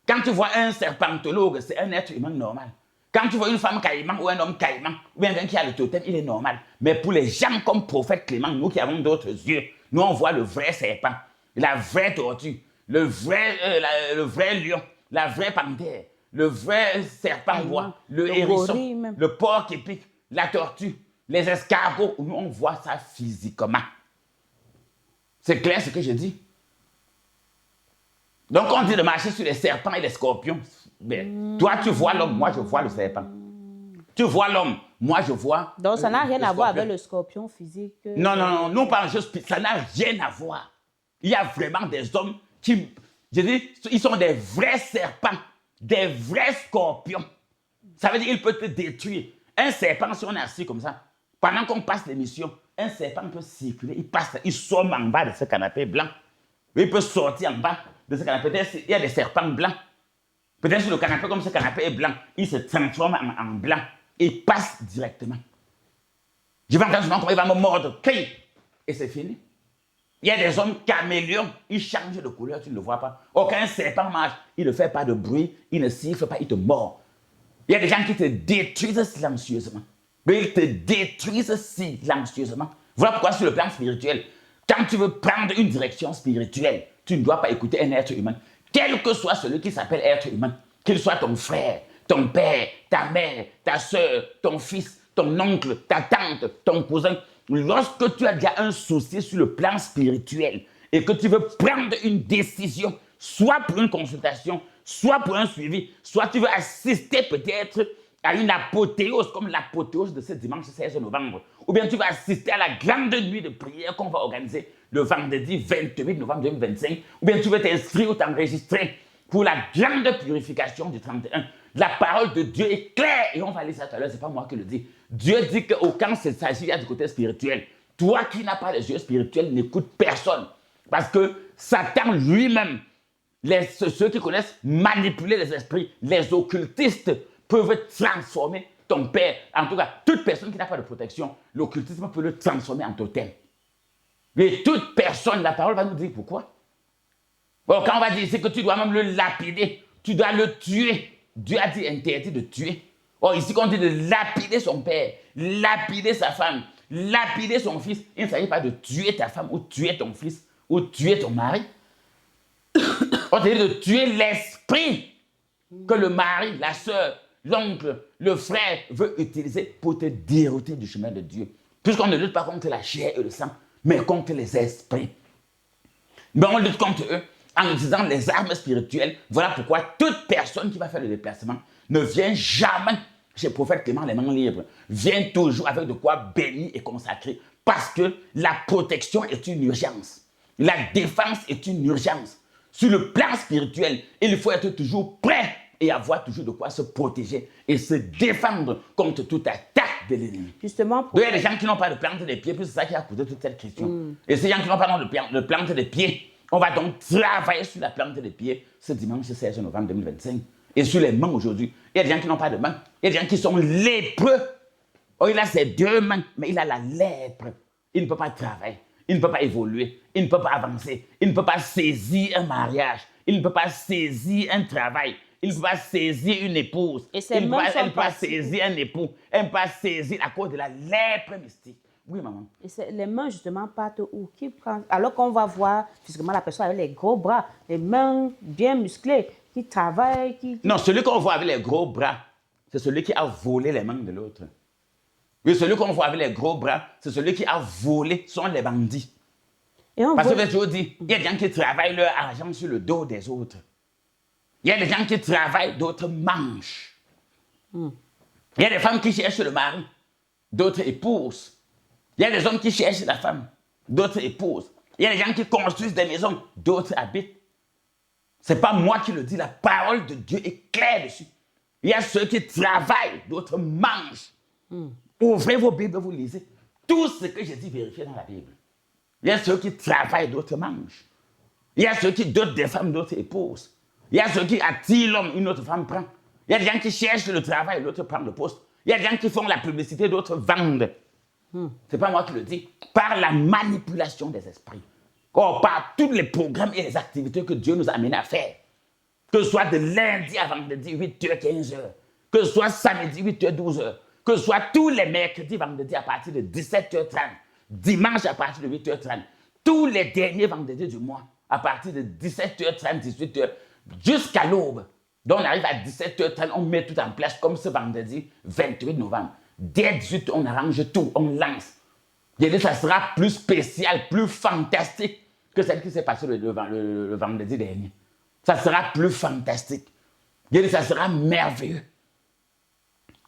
Quand tu vois un serpentologue, c'est un être humain normal. Quand tu vois une femme caïman ou un homme caïman, ou bien quelqu'un qui a le totem, il est normal. Mais pour les gens comme prophète Clément, nous qui avons d'autres yeux, nous on voit le vrai serpent, la vraie tortue, le vrai lion, la vraie panthère, le vrai serpent bois, le hérisson, le porc qui pique, la tortue, les escargots. Nous on voit ça physiquement. C'est clair ce que je dis? Donc on dit de marcher sur les serpents et les scorpions. Ben, toi tu vois l'homme, moi je vois le serpent. Tu vois l'homme, moi je vois. Donc ça n'a rien à voir avec le scorpion physique. Non, non, non, non, pas juste, ça n'a rien à voir. Il y a vraiment des hommes qui, je dis, ils sont des vrais serpents, des vrais scorpions. Ça veut dire qu'il peut te détruire. Un serpent, si on est assis comme ça, pendant qu'on passe l'émission, un serpent peut circuler, il passe, il sort en bas de ce canapé blanc. Il peut sortir en bas de ce canapé. Peut-être il y a des serpents blancs. Peut-être sur le canapé, comme ce canapé est blanc, il se transforme en blanc et passe directement. Je vais entendre souvent comment il va me mordre. Et c'est fini. Il y a des hommes caméléons, ils changent de couleur, tu ne le vois pas. Aucun serpent marche, il ne fait pas de bruit, il ne siffle pas, il te mord. Il y a des gens qui te détruisent silencieusement. Mais ils te détruisent silencieusement. Voilà pourquoi sur le plan spirituel, quand tu veux prendre une direction spirituelle, tu ne dois pas écouter un être humain. Quel que soit celui qui s'appelle être humain, qu'il soit ton frère, ton père, ta mère, ta soeur, ton fils, ton oncle, ta tante, ton cousin, lorsque tu as déjà un souci sur le plan spirituel et que tu veux prendre une décision, soit pour une consultation, soit pour un suivi, soit tu veux assister peut-être à une apothéose, comme l'apothéose de ce dimanche 16 novembre, ou bien tu vas assister à la grande nuit de prière qu'on va organiser le vendredi 28 novembre 2025, ou bien tu veux t'inscrire ou t'enregistrer pour la grande purification du 31. La parole de Dieu est claire, et on va lire ça tout à l'heure, c'est pas moi qui le dis. Dieu dit que quand il s'agit du côté spirituel, toi qui n'as pas les yeux spirituels, n'écoute personne. Parce que Satan lui-même, ceux qui connaissent manipuler les esprits, les occultistes, peuvent transformer ton père. En tout cas, toute personne qui n'a pas de protection, l'occultisme peut le transformer en totem. Mais toute personne, la parole va nous dire pourquoi. Bon, quand on va dire c'est que tu dois même le lapider, tu dois le tuer. Dieu a dit interdit de tuer. Or, ici, quand on dit de lapider son père, lapider sa femme, lapider son fils, il ne s'agit pas de tuer ta femme ou tuer ton fils ou tuer ton mari. On s'agit de tuer l'esprit que le mari, la soeur, l'oncle, le frère veut utiliser pour te dérouter du chemin de Dieu. Puisqu'on ne lutte pas contre la chair et le sang, mais contre les esprits. Mais on lutte contre eux en utilisant les armes spirituelles. Voilà pourquoi toute personne qui va faire le déplacement ne vient jamais chez le prophète Clément les mains libres. Vient toujours avec de quoi bénir et consacrer. Parce que la protection est une urgence. La défense est une urgence. Sur le plan spirituel, il faut être toujours prêt et avoir toujours de quoi se protéger et se défendre contre toute attaque de l'ennemi. Justement, il y a des gens qui n'ont pas de plante des pieds, puis c'est ça qui a causé toute cette question. Et ces gens qui n'ont pas de plante des pieds, on va donc travailler sur la plante des pieds ce dimanche 16 novembre 2025. Et sur les mains aujourd'hui. Il y a des gens qui n'ont pas de mains. Il y a des gens qui sont lépreux. Oh, il a ses deux mains, mais il a la lèpre. Il ne peut pas travailler. Il ne peut pas évoluer. Il ne peut pas avancer. Il ne peut pas saisir un mariage. Il ne peut pas saisir un travail. Il ne peut pas saisir une épouse. Et ses mains elle ne peut pas saisir un époux. Elle ne peut pas saisir à cause de la lèpre mystique. Oui, maman. Et les mains, justement, partent où? Qui prend? Alors qu'on va voir, physiquement, la personne avec les gros bras, les mains bien musclées, qui travaille, Non, celui qu'on voit avec les gros bras, c'est celui qui a volé les mains de l'autre. Oui, celui qu'on voit avec les gros bras, c'est celui qui a volé, sont les bandits. Parce que je vous dis, il y a des gens qui travaillent leur argent sur le dos des autres. Il y a des gens qui travaillent, d'autres mangent. Il y a des femmes qui cherchent le mari, d'autres épousent. Il y a des hommes qui cherchent la femme, d'autres épousent. Il y a des gens qui construisent des maisons, d'autres habitent. Ce n'est pas moi qui le dis, la parole de Dieu est claire dessus. Il y a ceux qui travaillent, d'autres mangent. Ouvrez vos Bibles, vous lisez. Tout ce que j'ai dit, vérifiez dans la Bible. Il y a ceux qui travaillent, d'autres mangent. Il y a ceux qui dotent des femmes, d'autres épousent. Il y a ceux qui attirent l'homme, une autre femme prend. Il y a des gens qui cherchent le travail, l'autre prend le poste. Il y a des gens qui font la publicité, d'autres vendent. Ce n'est pas moi qui le dis. Par la manipulation des esprits. Or, par tous les programmes et les activités que Dieu nous a amenés à faire, que ce soit de lundi à vendredi, 8h, 15h, que ce soit samedi, 8h, 12h, que ce soit tous les mercredis, vendredis à partir de 17h30, dimanche à partir de 8h30, tous les derniers vendredis du mois, à partir de 17h30, 18h, jusqu'à l'aube. Donc, on arrive à 17h30, on met tout en place, comme ce vendredi 28 novembre. Dès 18h, on arrange tout, on lance. J'ai dit, ça sera plus spécial, plus fantastique que celle qui s'est passée le vendredi dernier. Ça sera plus fantastique. J'ai dit, ça sera merveilleux.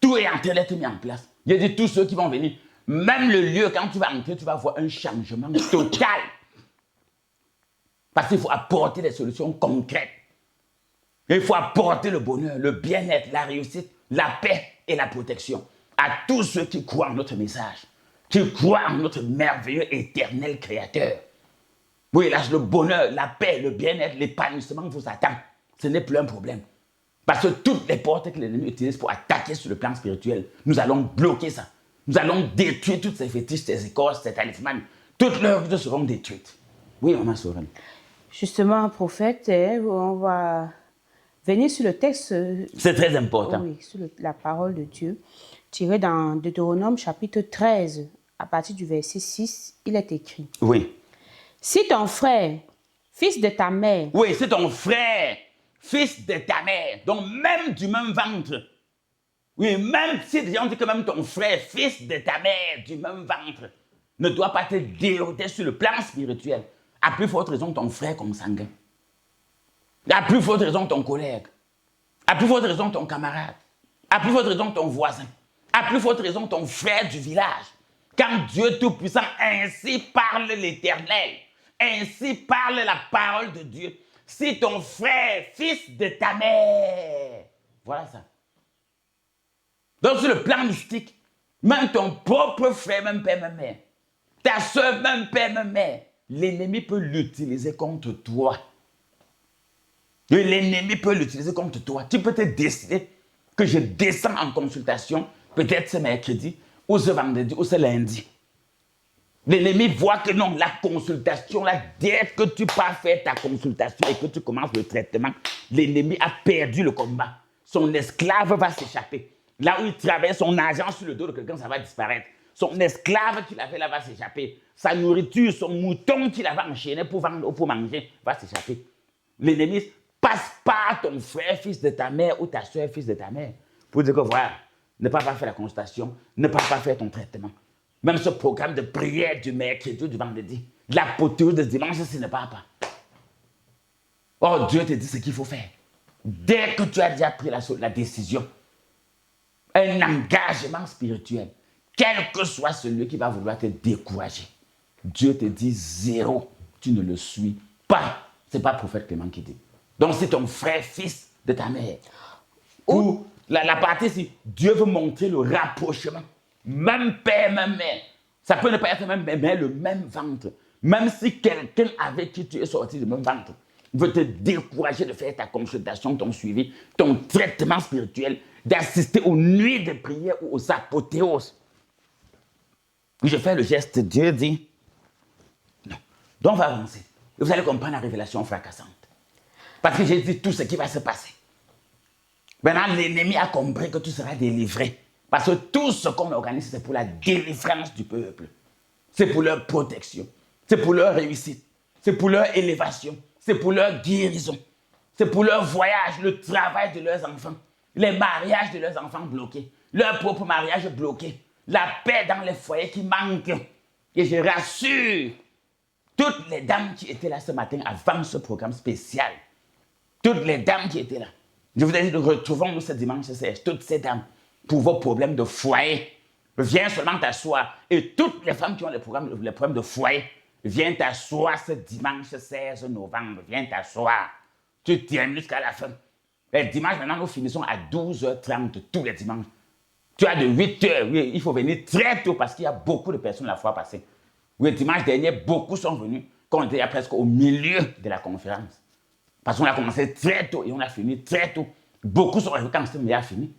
Tout est en train d'être mis en place. J'ai dit, tous ceux qui vont venir, même le lieu, quand tu vas entrer, tu vas voir un changement total. Parce qu'il faut apporter des solutions concrètes. Il faut apporter le bonheur, le bien-être, la réussite, la paix et la protection à tous ceux qui croient en notre message, qui croient en notre merveilleux éternel créateur. Oui, là, le bonheur, la paix, le bien-être, l'épanouissement vous attend. Ce n'est plus un problème. Parce que toutes les portes que l'ennemi utilise pour attaquer sur le plan spirituel, nous allons bloquer ça. Nous allons détruire toutes ces fétiches, ces écorces, ces talismans. Toutes leurs vies seront détruites. Oui, maman Soren. Justement, prophète, on va venir sur le texte. C'est très important. Oui, sur la parole de Dieu, tirée dans Deutéronome chapitre 13, à partir du verset 6, il est écrit. Oui. Si ton frère, fils de ta mère. Oui, c'est ton frère, fils de ta mère, donc même du même ventre. Oui, même si on dit que même ton frère, fils de ta mère, du même ventre, ne doit pas te déroter sur le plan spirituel. À plus forte raison ton frère consanguin. À plus forte raison ton collègue. À plus forte raison ton camarade. À plus forte raison ton voisin. À plus forte raison ton frère du village. Quand Dieu Tout-Puissant, ainsi parle l'Éternel, ainsi parle la parole de Dieu. Si ton frère, fils de ta mère. Voilà ça. Donc sur le plan mystique, même ton propre frère, même père, même mère, ta soeur, même père, même mère, l'ennemi peut l'utiliser contre toi. L'ennemi peut l'utiliser contre toi. Tu peux te décider que je descends en consultation, peut-être ce mercredi, ou ce vendredi, ou ce lundi. L'ennemi voit que non, la consultation, là, dès que tu pars faire ta consultation et que tu commences le traitement, l'ennemi a perdu le combat. Son esclave va s'échapper. Là où il travaille, son argent sur le dos de quelqu'un, ça va disparaître. Son esclave qu'il avait là va s'échapper. Sa nourriture, son mouton qu'il avait enchaîné pour vendre ou pour manger, va s'échapper. L'ennemi passe par ton frère, fils de ta mère, ou ta soeur, fils de ta mère, pour dire que voilà, ne pas faire la consultation, ne pas faire ton traitement. Même ce programme de prière du mercredi, du vendredi, l'apôthéose de dimanche, ce n'est pas. Oh, Dieu te dit ce qu'il faut faire. Dès que tu as déjà pris la décision, un engagement spirituel, quel que soit celui qui va vouloir te décourager, Dieu te dit zéro, tu ne le suis pas. Ce n'est pas le prophète Clément qui dit. Donc c'est ton frère, fils de ta mère. Ou la partie ici, Dieu veut montrer le rapprochement. Même père, même mère. Ça peut ne pas être même mère, mais le même ventre. Même si quelqu'un avec qui tu es sorti du même ventre veut te décourager de faire ta consultation, ton suivi, ton traitement spirituel, d'assister aux nuits de prière ou aux apothéoses. Je fais le geste, Dieu dit, non. Donc on va avancer. Et vous allez comprendre la révélation fracassante. Parce que j'ai dit tout ce qui va se passer. Maintenant, l'ennemi a compris que tu seras délivré. Parce que tout ce qu'on organise, c'est pour la délivrance du peuple. C'est pour leur protection. C'est pour leur réussite. C'est pour leur élévation. C'est pour leur guérison. C'est pour leur voyage, le travail de leurs enfants. Les mariages de leurs enfants bloqués. Leur propre mariage bloqué. La paix dans les foyers qui manquent. Et je rassure toutes les dames qui étaient là ce matin avant ce programme spécial. Toutes les dames qui étaient là. Je vous ai dit, retrouvons-nous ce dimanche 16. Toutes ces dames, pour vos problèmes de foyer, viens seulement t'asseoir. Et toutes les femmes qui ont les problèmes de foyer, viens t'asseoir ce dimanche 16 novembre. Viens t'asseoir. Tu tiens jusqu'à la fin. Et dimanche, maintenant, nous finissons à 12h30 tous les dimanches. Tu as de 8h. Oui, il faut venir très tôt parce qu'il y a beaucoup de personnes la fois passée. Oui, dimanche dernier, beaucoup sont venus quand on était presque au milieu de la conférence. Parce qu'on a commencé très tôt et on a fini très tôt. Beaucoup sont arrivés quand c'était déjà fini.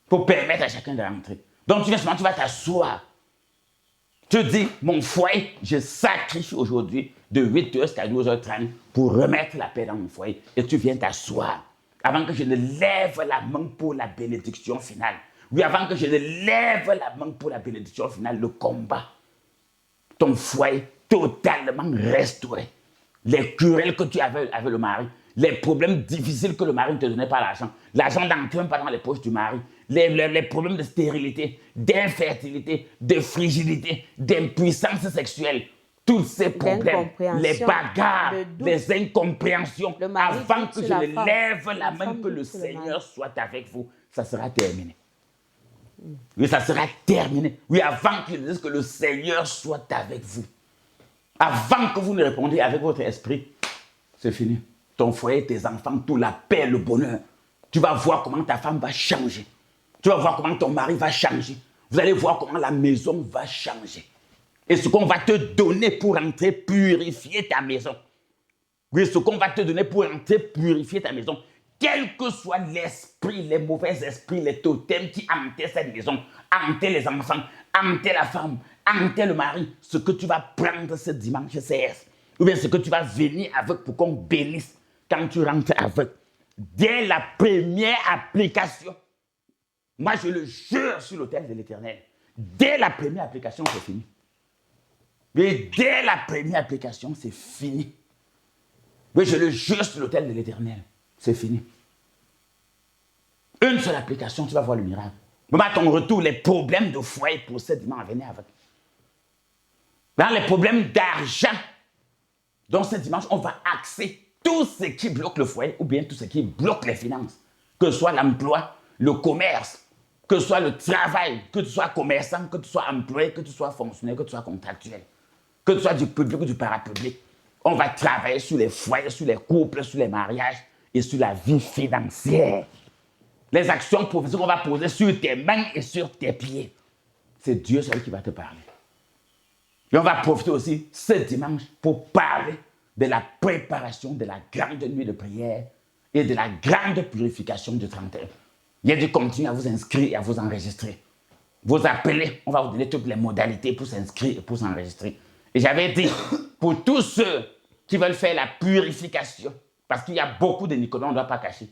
Pour permettre à chacun de rentrer. Donc tu viens seulement, tu vas t'asseoir. Tu dis, mon foyer, je sacrifie aujourd'hui de 8h jusqu'à 12h30 pour remettre la paix dans mon foyer. Et tu viens t'asseoir avant que je ne lève la main pour la bénédiction finale. Oui, avant que je ne lève la main pour la bénédiction finale, le combat. Ton foyer totalement restauré. Les querelles que tu avais avec le mari, les problèmes difficiles que le mari ne te donnait pas l'argent, l'argent n'entrait pas dans les poches du mari, les problèmes de stérilité, d'infertilité, de frigidité, d'impuissance sexuelle, tous ces problèmes, les bagarres, les incompréhensions, avant que je ne lève la main que le Seigneur soit avec vous, ça sera terminé. Oui, ça sera terminé. Oui, avant qu'il dise que le Seigneur soit avec vous. Avant que vous ne répondiez avec votre esprit, c'est fini. Ton foyer, tes enfants, tout, la paix, le bonheur. Tu vas voir comment ta femme va changer. Tu vas voir comment ton mari va changer. Vous allez voir comment la maison va changer. Et ce qu'on va te donner pour entrer purifier ta maison. Oui, ce qu'on va te donner pour entrer purifier ta maison. Quel que soit l'esprit, les mauvais esprits, les totems qui hantaient cette maison, hantaient les enfants, hantaient la femme, hantaient le mari, ce que tu vas prendre ce dimanche 16, ou bien ce que tu vas venir avec pour qu'on bénisse quand tu rentres avec, dès la première application, moi je le jure sur l'autel de l'Éternel, dès la première application, c'est fini. Mais dès la première application, c'est fini. Oui, je le jure sur l'autel de l'Éternel. C'est fini. Une seule application, tu vas voir le miracle. Mais à ton retour, les problèmes de foyer pour ce dimanche, venez avec. Dans les problèmes d'argent, donc ce dimanche, on va axer tout ce qui bloque le foyer ou bien tout ce qui bloque les finances. Que ce soit l'emploi, le commerce, que ce soit le travail, que tu sois commerçant, que tu sois employé, que tu sois fonctionnaire, que tu sois contractuel, que tu sois du public ou du parapublic. On va travailler sur les foyers, sur les couples, sur les mariages et sur la vie financière. Les actions prophétiques qu'on va poser sur tes mains et sur tes pieds. C'est Dieu seul qui va te parler. Et on va profiter aussi ce dimanche pour parler de la préparation de la grande nuit de prière et de la grande purification du 31. Il y a de continuer à vous inscrire et à vous enregistrer. Vous appelez, on va vous donner toutes les modalités pour s'inscrire et pour s'enregistrer. Et j'avais dit, pour tous ceux qui veulent faire la purification, parce qu'il y a beaucoup de Nicolas, on ne doit pas cacher.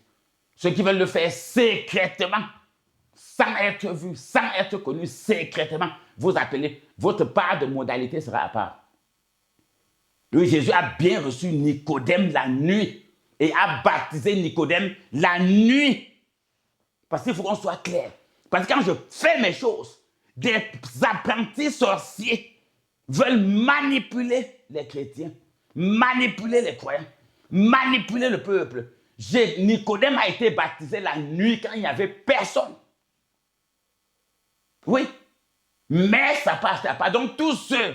Ceux qui veulent le faire secrètement, sans être vus, sans être connus, secrètement, vous appelez. Votre part de modalité sera à part. Oui, Jésus a bien reçu Nicodème la nuit et a baptisé Nicodème la nuit. Parce qu'il faut qu'on soit clair. Parce que quand je fais mes choses, des apprentis sorciers veulent manipuler les chrétiens, manipuler les croyants, manipuler le peuple. Nicodème a été baptisé la nuit quand il n'y avait personne. Oui, mais ça passe pas. Donc tous ceux,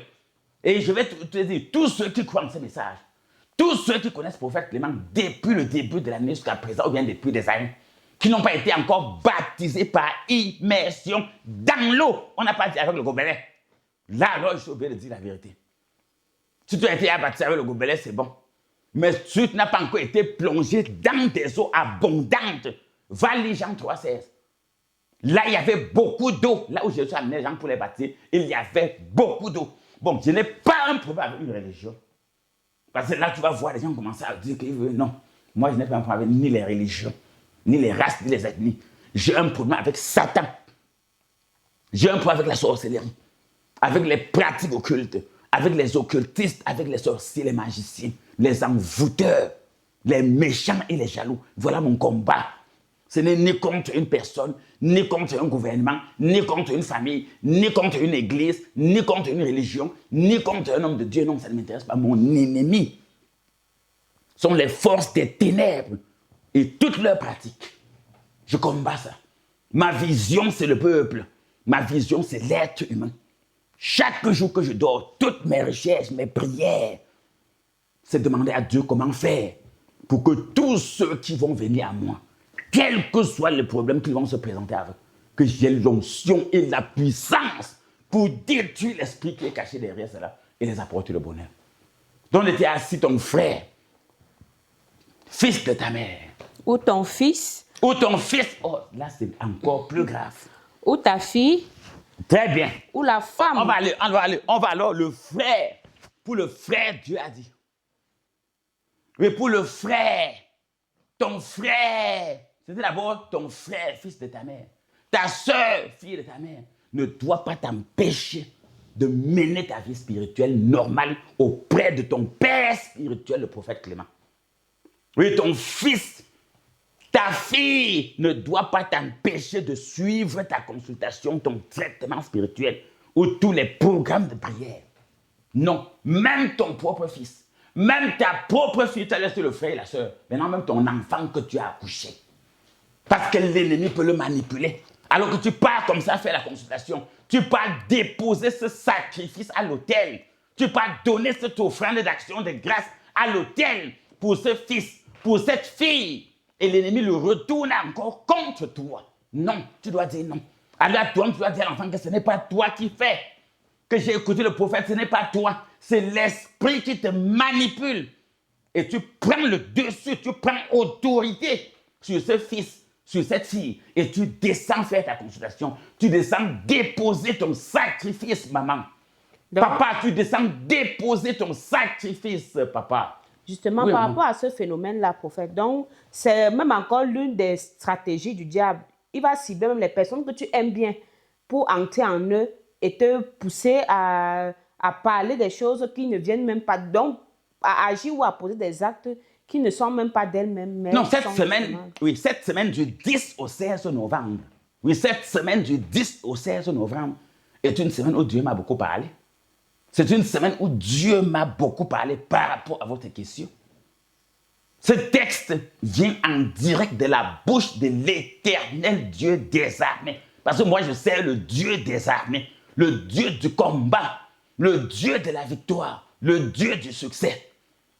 et je vais te dire, tous ceux qui croient en ce message, tous ceux qui connaissent le prophète Clément depuis le début de l'année jusqu'à présent, ou bien depuis des années, qui n'ont pas été encore baptisés par immersion dans l'eau. On n'a pas dit avec le gobelet. Là, alors, je suis obligé de dire la vérité. Si tu as été baptisé avec le gobelet, c'est bon. Mais si tu n'as pas encore été plongé dans des eaux abondantes, va lire Jean 3,16. Là, il y avait beaucoup d'eau. Là où Jésus a amené les gens pour les baptiser, il y avait beaucoup d'eau. Bon, je n'ai pas un problème avec une religion. Parce que là, tu vas voir les gens commencer à dire qu'ils veulent. Non, moi, je n'ai pas un problème avec ni les religions, ni les races, ni les ethnies. J'ai un problème avec Satan. J'ai un problème avec la sorcellerie, avec les pratiques occultes, avec les occultistes, avec les sorciers, les magiciens, les envoûteurs, les méchants et les jaloux. Voilà mon combat. Ce n'est ni contre une personne, ni contre un gouvernement, ni contre une famille, ni contre une église, ni contre une religion, ni contre un homme de Dieu. Non, ça ne m'intéresse pas. Mon ennemi sont les forces des ténèbres et toutes leurs pratiques. Je combats ça. Ma vision, c'est le peuple. Ma vision, c'est l'être humain. Chaque jour que je dors, toutes mes recherches, mes prières, c'est demander à Dieu comment faire pour que tous ceux qui vont venir à moi, quel que soit le problème qu'ils vont se présenter avec, que j'ai l'onction et la puissance pour détruire l'esprit qui est caché derrière cela et les apporter le bonheur. Donc, on était assis ton frère, fils de ta mère. Ou ton fils. Ou ton fils. Oh, là, c'est encore plus grave. Ou ta fille. Très bien. Ou la femme. On va alors le frère. Pour le frère, Dieu a dit. Mais pour le frère, ton frère, c'était d'abord ton frère, fils de ta mère. Ta soeur, fille de ta mère, ne doit pas t'empêcher de mener ta vie spirituelle normale auprès de ton père spirituel, le prophète Clément. Oui, ton fils, ta fille ne doit pas t'empêcher de suivre ta consultation, ton traitement spirituel ou tous les programmes de prière. Non, même ton propre fils, même ta propre fille, tu as laissé le frère et la soeur, maintenant même ton enfant que tu as accouché. Parce que l'ennemi peut le manipuler. Alors que tu pars comme ça faire la consultation, tu pars déposer ce sacrifice à l'autel, tu pars donner cette offrande d'action de grâce à l'autel pour ce fils, pour cette fille. Et l'ennemi le retourne encore contre toi. Non, tu dois dire non. Alors toi, tu dois dire à l'enfant que ce n'est pas toi qui fais. Que j'ai écouté le prophète, ce n'est pas toi. C'est l'esprit qui te manipule. Et tu prends le dessus, tu prends autorité sur ce fils, sur cette fille. Et tu descends faire ta consultation. Tu descends déposer ton sacrifice, maman. Donc, papa, tu descends déposer ton sacrifice, papa. Justement, oui, par rapport à ce phénomène-là, prophète, donc, c'est même encore l'une des stratégies du diable. Il va cibler même les personnes que tu aimes bien pour entrer en eux et te pousser à parler des choses qui ne viennent même pas, donc à agir ou à poser des actes qui ne sont même pas d'elles-mêmes. Non, cette semaine du 10 au 16 novembre, cette semaine du 10 au 16 novembre est une semaine où Dieu m'a beaucoup parlé. C'est une semaine où Dieu m'a beaucoup parlé par rapport à votre question. Ce texte vient en direct de la bouche de l'Éternel Dieu des armées. Parce que moi, je sais le Dieu des armées, le Dieu du combat, le Dieu de la victoire, le Dieu du succès.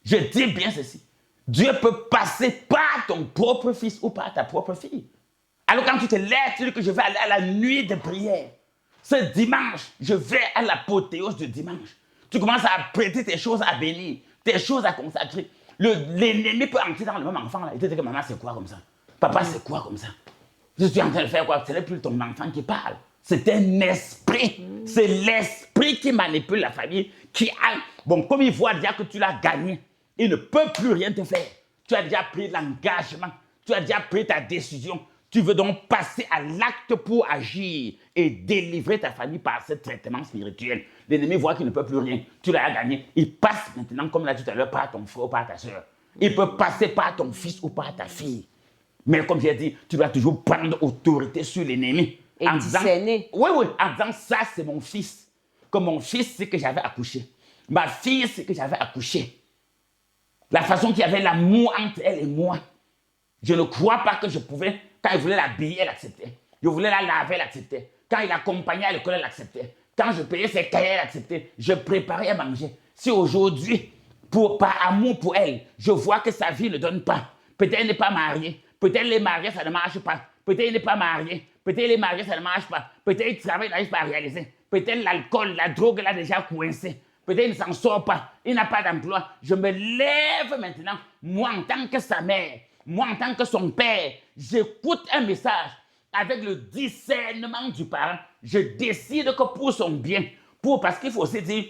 Je dis bien ceci. Dieu peut passer par ton propre fils ou par ta propre fille. Alors quand tu te lèves, tu dis que je vais aller à la nuit de prière. Ce dimanche, je vais à l'apothéose du dimanche. Tu commences à prêter tes choses à bénir, tes choses à consacrer. L'ennemi peut entrer dans le même enfant là. Il te dit que maman, c'est quoi comme ça? Papa, c'est quoi comme ça? Je suis en train de faire quoi? Ce n'est plus ton enfant qui parle. C'est un esprit. C'est l'esprit qui manipule la famille. Bon, comme il voit déjà que tu l'as gagné, il ne peut plus rien te faire. Tu as déjà pris l'engagement. Tu as déjà pris ta décision. Tu veux donc passer à l'acte pour agir et délivrer ta famille par ce traitement spirituel. L'ennemi voit qu'il ne peut plus rien. Tu l'as gagné. Il passe maintenant, comme l'a dit tout à l'heure, par ton frère ou par ta soeur. Il peut passer par ton fils ou par ta fille. Mais comme j'ai dit, tu dois toujours prendre autorité sur l'ennemi. Et discerner. Oui, en disant, ça c'est mon fils. Que mon fils, c'est que j'avais accouché. Ma fille, c'est que j'avais accouché. La façon qu'il y avait l'amour entre elle et moi. Je ne crois pas que je pouvais, quand il voulait l'habiller, elle acceptait. Je voulais la laver, elle acceptait. Quand il l'accompagnait à l'école, elle acceptait. Quand je payais ses cahiers, elle acceptait. Je préparais à manger. Si aujourd'hui, par amour pour elle, je vois que sa vie ne donne pas, peut-être elle n'est pas mariée, peut-être les mariés, ça ne marche pas, peut-être il n'est pas marié, peut-être les mariés, ça ne marche pas, peut-être il travaille, il n'arrive pas à réaliser, peut-être l'alcool, la drogue l'a déjà coincé, peut-être il ne s'en sort pas, il n'a pas d'emploi. Je me lève maintenant, moi en tant que sa mère, moi en tant que son père, j'écoute un message avec le discernement du parent. Je décide que pour son bien, parce qu'il faut aussi dire,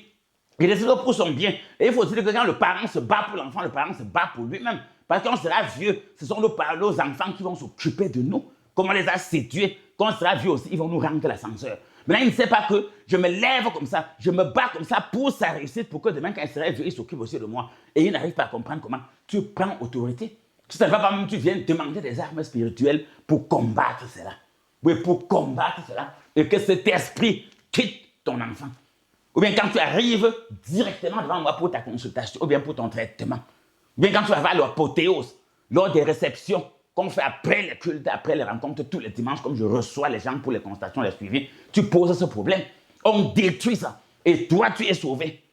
il décide que pour son bien, et il faut aussi dire que quand le parent se bat pour l'enfant, le parent se bat pour lui-même. Parce qu'on sera vieux, ce sont nos enfants qui vont s'occuper de nous. Comme on les a séduits, quand on sera vieux aussi, ils vont nous rendre l'ascenseur. Maintenant, il ne sait pas que je me lève comme ça, je me bats comme ça pour sa réussite, pour que demain, quand il sera vieux, il s'occupe aussi de moi. Et il n'arrive pas à comprendre comment tu prends autorité. Si ça ne va pas même, tu viens demander des armes spirituelles pour combattre cela. Oui, pour combattre cela. Et que cet esprit quitte ton enfant. Ou bien quand tu arrives directement devant moi pour ta consultation, ou bien pour ton traitement. Ou bien quand tu vas à l'apothéose, lors des réceptions qu'on fait après les cultes, après les rencontres, tous les dimanches, comme je reçois les gens pour les consultations, les suivis, tu poses ce problème. On détruit ça. Et toi, tu es sauvé.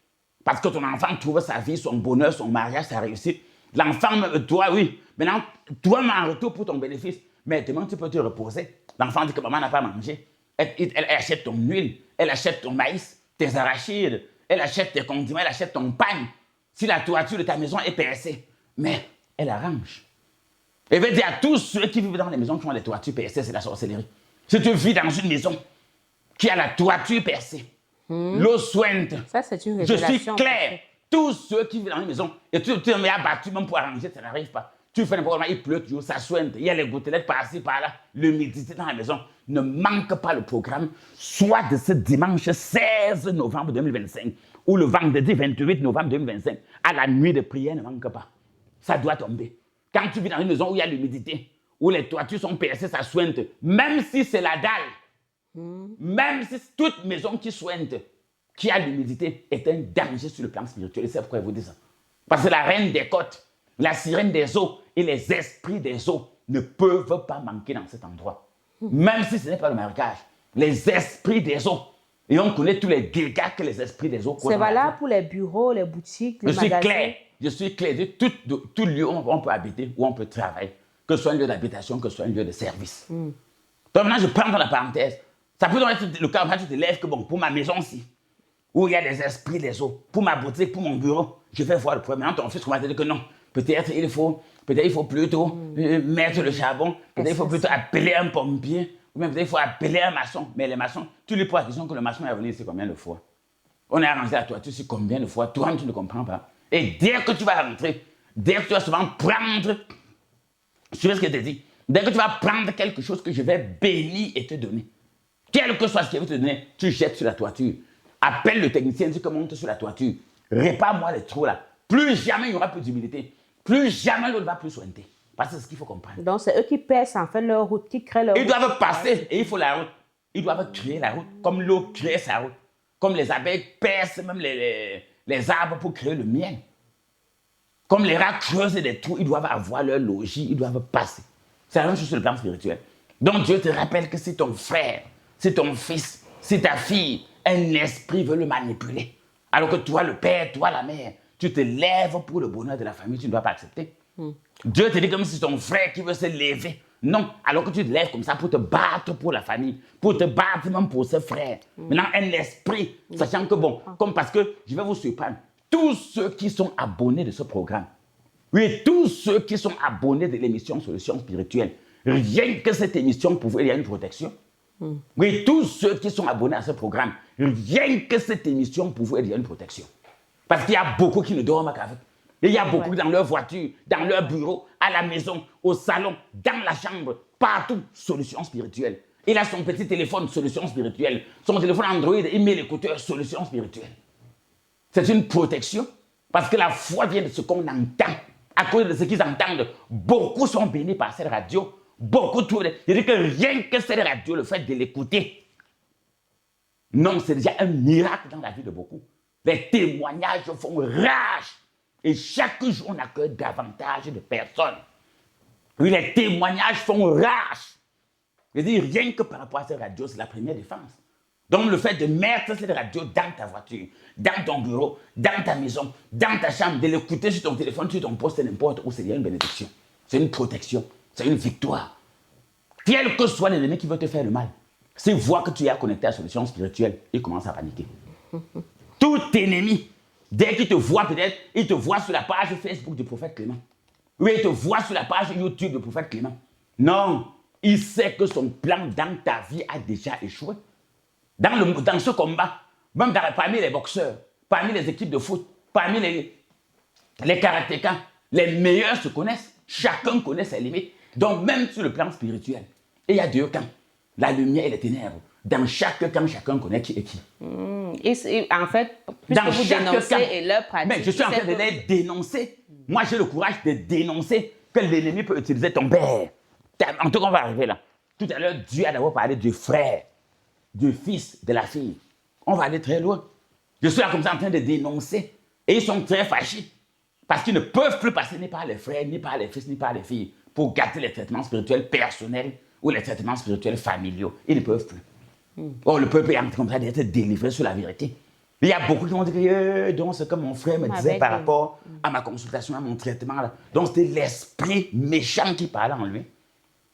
Parce que ton enfant trouve sa vie, son bonheur, son mariage, sa réussite. L'enfant, toi, oui. Maintenant, toi, en retour pour ton bénéfice. Mais demain, tu peux te reposer. L'enfant dit que maman n'a pas mangé. Elle achète ton huile, elle achète ton maïs, tes arachides, elle achète tes condiments, elle achète ton pain. Si la toiture de ta maison est percée, mais elle arrange. Elle veut dire à tous ceux qui vivent dans les maisons qui ont des toitures percées, c'est la sorcellerie. Si tu vis dans une maison qui a la toiture percée, l'eau sointe. Ça, c'est une Je révélation. suis clair. Tous ceux qui vivent dans une maison, et tu te mets abattu même pour arranger, ça n'arrive pas. Tu fais n'importe quoi, il pleut toujours, ça sointe. Il y a les gouttelettes par-ci, par-là. L'humidité dans la maison. Ne manque pas le programme, soit de ce dimanche 16 novembre 2025 ou le vendredi 28 novembre 2025. À la nuit de prière, ne manque pas. Ça doit tomber. Quand tu vis dans une maison où il y a l'humidité, où les toitures sont percées, ça sointe, même si c'est la dalle, même si toute maison qui sointe, qui a l'humidité, est un danger sur le plan spirituel. Et c'est pourquoi je vous dis ça. Parce que la reine des côtes, la sirène des eaux et les esprits des eaux ne peuvent pas manquer dans cet endroit. Même si ce n'est pas le marécage. Les esprits des eaux. Et on connaît tous les dégâts que les esprits des eaux causent. C'est valable pour les bureaux, les boutiques, les magasins. Je suis clair de tout lieu où on peut habiter, où on peut travailler. Que ce soit un lieu d'habitation, que ce soit un lieu de service. Donc maintenant, je prends dans la parenthèse. Ça peut donc être le cas où tu te lèves que bon, pour ma maison-ci, où il y a les esprits des eaux, pour ma boutique, pour mon bureau, je vais voir le problème. Maintenant, ton fils commence à dire que non. Peut-être il faut plutôt mettre le charbon, peut-être il faut plutôt appeler un pompier, ou même peut-être il faut appeler un maçon. Mais les maçons, tu lui poses la question que le maçon est venu ici combien de fois? On a arrangé la toiture ici combien de fois? Toi, tu ne comprends pas. Et dès que tu vas rentrer, dès que tu vas souvent prendre, suivez ce que je te dis, dès que tu vas prendre quelque chose que je vais bénir et te donner, quel que soit ce qu'il veut te donner, tu jettes sur la toiture. Appelle le technicien, dis que monte sur la toiture. Répare-moi les trous là. Plus jamais il n'y aura plus d'humidité. Plus jamais l'eau ne va plus sointer. Parce que c'est ce qu'il faut comprendre. Donc, c'est eux qui percent en fait leur route, qui créent leur route. Ils doivent passer et il faut la route. Ils doivent créer la route, comme l'eau crée sa route. Comme les abeilles percent même les arbres pour créer le miel. Comme les rats creusent des trous, ils doivent avoir leur logis, ils doivent passer. C'est la même chose sur le plan spirituel. Donc Dieu te rappelle que si ton frère, si ton fils, si ta fille, un esprit veut le manipuler, alors que toi, le père, toi, la mère, tu te lèves pour le bonheur de la famille, tu ne dois pas accepter. Dieu te dit comme si c'est ton frère qui veut se lever. Non, alors que tu te lèves comme ça pour te battre pour la famille, pour te battre même pour ses frères. Maintenant, un esprit, sachant que bon, comme parce que je vais vous surprendre, tous ceux qui sont abonnés de ce programme, oui, tous ceux qui sont abonnés de l'émission Solutions Spirituelles, rien que cette émission pouvait, il y a une protection. Oui, tous ceux qui sont abonnés à ce programme, rien que cette émission pouvait, il y a une protection. Parce qu'il y a beaucoup qui ne dorment qu'avec. Il y a beaucoup dans leur voiture, dans leur bureau, à la maison, au salon, dans la chambre, partout, Solutions Spirituelles. Il a son petit téléphone, Solutions Spirituelles. Son téléphone Android, il met l'écouteur, Solutions Spirituelles. C'est une protection parce que la foi vient de ce qu'on entend. À cause de ce qu'ils entendent, beaucoup sont bénis par cette radio. Beaucoup trouvent. Je dis que rien que cette radio, le fait de l'écouter, non, c'est déjà un miracle dans la vie de beaucoup. Les témoignages font rage. Et chaque jour, on accueille davantage de personnes. Oui, les témoignages font rage. Je dis rien que par rapport à cette radio, c'est la première défense. Donc, le fait de mettre cette radio dans ta voiture, dans ton bureau, dans ta maison, dans ta chambre, de l'écouter sur ton téléphone, sur ton poste, n'importe où, c'est une bénédiction. C'est une protection. C'est une victoire. Quel que soit l'ennemi qui veut te faire le mal, s'il voit que tu es connecté à la solution spirituelle, il commence à paniquer. Tout ennemi, dès qu'il te voit peut-être, il te voit sur la page Facebook du prophète Clément. Oui, il te voit sur la page YouTube du prophète Clément. Non, il sait que son plan dans ta vie a déjà échoué. Dans ce combat, même parmi les boxeurs, parmi les équipes de foot, parmi les karatékas, les meilleurs se connaissent. Chacun connaît ses limites. Donc, même sur le plan spirituel, il y a deux camps, la lumière et les ténèbres. Dans chaque camp, chacun connaît qui est qui. Et en fait, puisque vous dénoncez et leur pratique... Mais je suis en train de les dénoncer. Moi, j'ai le courage de dénoncer que l'ennemi peut utiliser ton père. En tout cas, on va arriver là. Tout à l'heure, Dieu a d'abord parlé du frère, du fils, de la fille. On va aller très loin. Je suis là comme ça en train de dénoncer. Et ils sont très fâchés. Parce qu'ils ne peuvent plus passer ni par les frères, ni par les fils, ni par les filles pour gâter les traitements spirituels personnels ou les traitements spirituels familiaux. Ils ne peuvent plus. Oh, le peuple est en train d'être délivré sur la vérité. Il y a beaucoup qui vont dire que donc c'est comme mon frère me disait par rapport à ma consultation, à mon traitement. Là. Donc c'était l'esprit méchant qui parlait en lui.